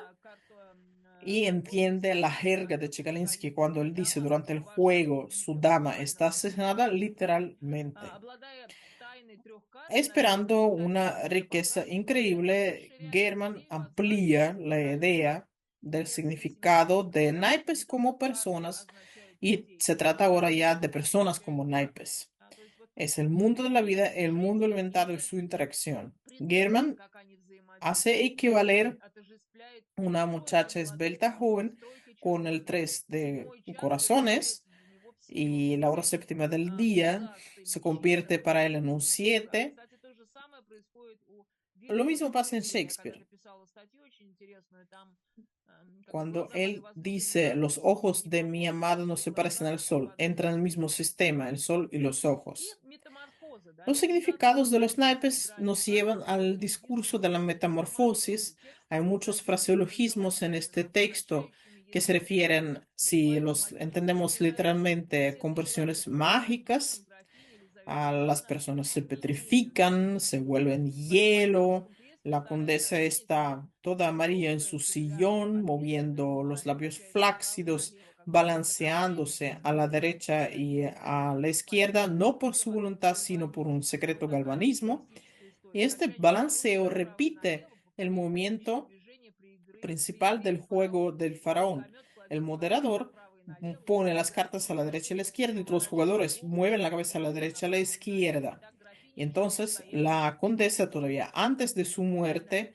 y карты entiende la jerga de соответствия Chekalinsky cuando Калинского, él да, dice durante el вообще juego su убийца dama está буквально asesinada да, literalmente. обладая тайной 3 карт, Esperando una наделенный riqueza богатством, это increíble, расширяет German идею amplía одноименной la границы idea del немецкой significado семантики. de Да? naipes Вдруг como карты personas означают y людей, se trata ahora ya de наименовки personas como означают карты. naipes. То есть вот Es el mundo de la vida, el mundo движение inventado y su инверсии interacción. предметов, German как они hace взаимодействуют. Пятый equivaler отождествляет una тройку muchacha esbelta молодоженов, joven тройки con el чувствительных. tres de 7 час corazones превращается для него в y la hora 7. séptima del día Пузатый se мужчина convierte para él en un превратился в тигра. 7. Кстати, то же самое происходит у Lo великого mismo pasa en Шекспира. Я Shakespeare. когда-то писала статью очень интересную, там как бы Cuando глаза мои él возлюбленной dice, los различны, ojos не de mi похожи amado no большие se parecen глаза al и sol, entran en el подвижки. mismo sistema, el sol y los И ojos. метаморфоза, да, Los ликвидация significados de los семантических naipes границ. nos Как llevan al происходит discurso de la ликвидация метаморфозы metamorfosis. Hay текста muchos готическими fraseologismos en este глаголами, texto означающими, que se если refieren, si буквально los магически entendemos сжигаются. literalmente, Все conversiones сжигаются перед взором mágicas. графини Елизаветы Las Ивановны, personas se и petrifican, se vuelven в этом hielo. магическом кресле La ставятся condesa осенние está toda amarilla en su желтые деревянные sillón, подвески, moviendo los прямоугольные, labios торчащие направо и flácidos, налево, как будто коварные balanceándose a la derecha y a la izquierda, no por su пиковая voluntad, sino por un гальванизм. Вот secreto такая galvanismo. стилистическая Y история. este Качание головы balanceo направо и repite налево el повторяет привычное movimiento движение при principal игре del в juego фараон. del faraón. Кладет, El кладет карты moderador направо и налево, pone las употребляет cartas a la силу, derecha y a la izquierda y otros поворачивает jugadores голову, mueven la cabeza a la и derecha y a la начинается. И izquierda. так Y графиня entonces по-настоящему la condesa, todavía становится antes de su буквально muerte,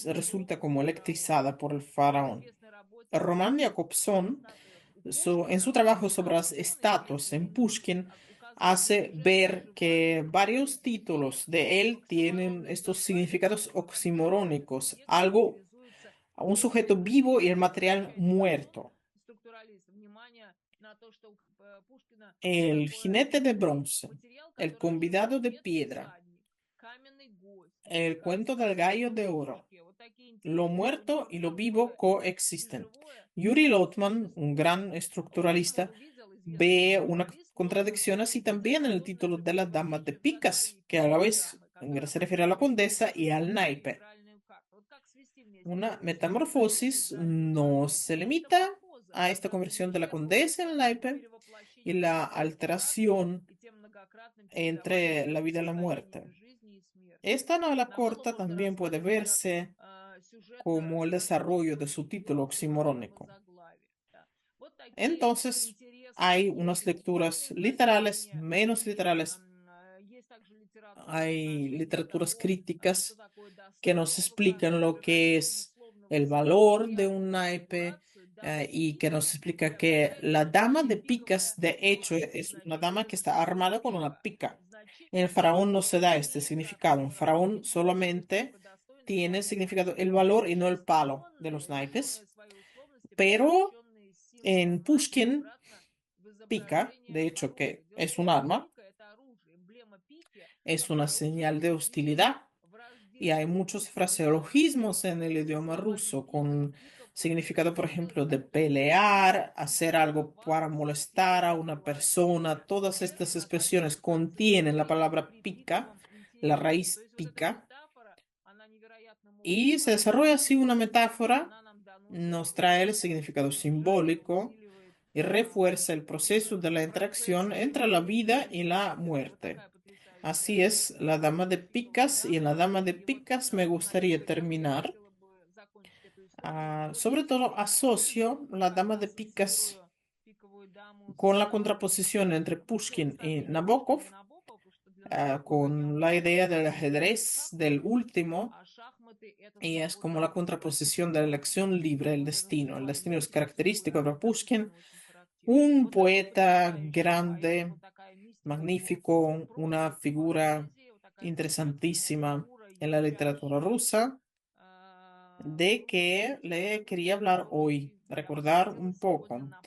resulta наэлектризованной como фараоном. electrizada por el В faraón. известной работе Román Jacobson, у en su Пушкина trabajo sobre las Антигона estatuas известный en Pushkin, указывает на hace сюжет ver также que важный. varios И títulos de él tienen оксиморонность estos названия significados происходит именно в этом oximorónicos, тексте, algo стилизуется a un sujeto vivo y el material обращайте на то, muerto. структуралист, внимание на то, что у Пушкина есть El такое jinete de bronce, материал, el который convidado живет, de ветхий piedra, всадник, каменный гость, el cuento del сказка gallo о de oro. Золушке. Вот такие Lo интересные у muerto него y lo vivo структуры и coexisten. живое, Yuri и Lotman, un существует. gran Он тоже estructuralista, увидел известный ve una структуралист, Лотман, contradicción así где también en el подобные título de la структуры Dama de ищет на Picas, свои que a la vez пентаграммы, которые se refiere a la показывают condesa y al naipe. игральную карту. Вот как свести вместе Una эти структурализм, metamorfosis игральную no карту se и limita метаморфоза, a esta когда conversión de la condesa en увеличение, el naipe y перевоплощение la игральной карты alteración и тем многократным entre чередованием la vida y la muerte. состояниями жизни и смерти. Esta novela Новелла corta можно también puede рассматривать как verse сюжетно como el desarrollo de su законченный título итог длинного oximorónico. заглавия. Да. Вот такие Entonces, интересные hay unas лекturas интеллектуальные literales, произведения. menos И literales, есть также литература hay отношения literaturas того, что críticas такое que nos достоинство, как explican lo que выражение es условного el смысла, valor de un реальную naipe конфигурацию данной y que nos пики explica que la является dama de picas, пиковая de hecho, власть. es una dama que Значительный está armada con una пика. pica. En el Значительный faraón no se da este преимущественно significado. En faraón интеллектуальный solamente пиковое достоинство tiene significado el valor y no el palo de los изощренные, лишенные naipes. своей условности, Pero превращенные символом en власти Pushkin, обратно в pica, изображение de hecho, оружия. que es un Безусловно, arma, пика– это оружие. Эмблема пики es una señal de обнаруживается и hostilidad. Y hay враждебность muchos Пушкина к оружию. fraseologismos en el idioma Существование ruso пики, con пика против significado, por пика, ejemplo, de значит pelear, hacer algo para соревноваться и molestar a una повествовать. persona. Todas estas Верно, как expresiones Констанция contienen la Евгеньевна palabra при pica, пиковом la интересе. То raíz есть вот эта pica, метафора, она невероятным y образом se desarrolla así una подчеркивает, metáfora, она нам доносит nos trae el и significado подтверждает, simbólico усиливает y refuerza el proceso de la процесс interacción entre la жизнедействия vida y жизни la Пушкина. Вот muerte. такая потрясающая Así es, la dama de пиковая picas, y en la дама. dama de И вот, picas me значит, gustaría как я terminar. хотела бы закончить эту историю, вот Sobre todo используя asocio la как dama de раз picas цитируя пиковую даму con с la contraposición entre Pushkin y представлением Nabokov, Пушкина и Набокова, потому что для нас пиковая con дама la идea это del все-таки не ajedrez del шахматы, último, а шахматы это y es como свободный la выбор. contraposición de la elección libre, el Вот этот destino. El destino es дуализм пиковой característico de дамы Pushkin, действительно очень характерен. un Вот такой poeta потрясающий, а еще grande, вот такая мистика его magnífico, una прозы, его figura поэзии, вот такая замечательная interesantísima фигура en la Юрия literatura Ошахмата. rusa, de Ну, que le quería hablar hoy, и я бы recordar un обратилась сегодня poco. на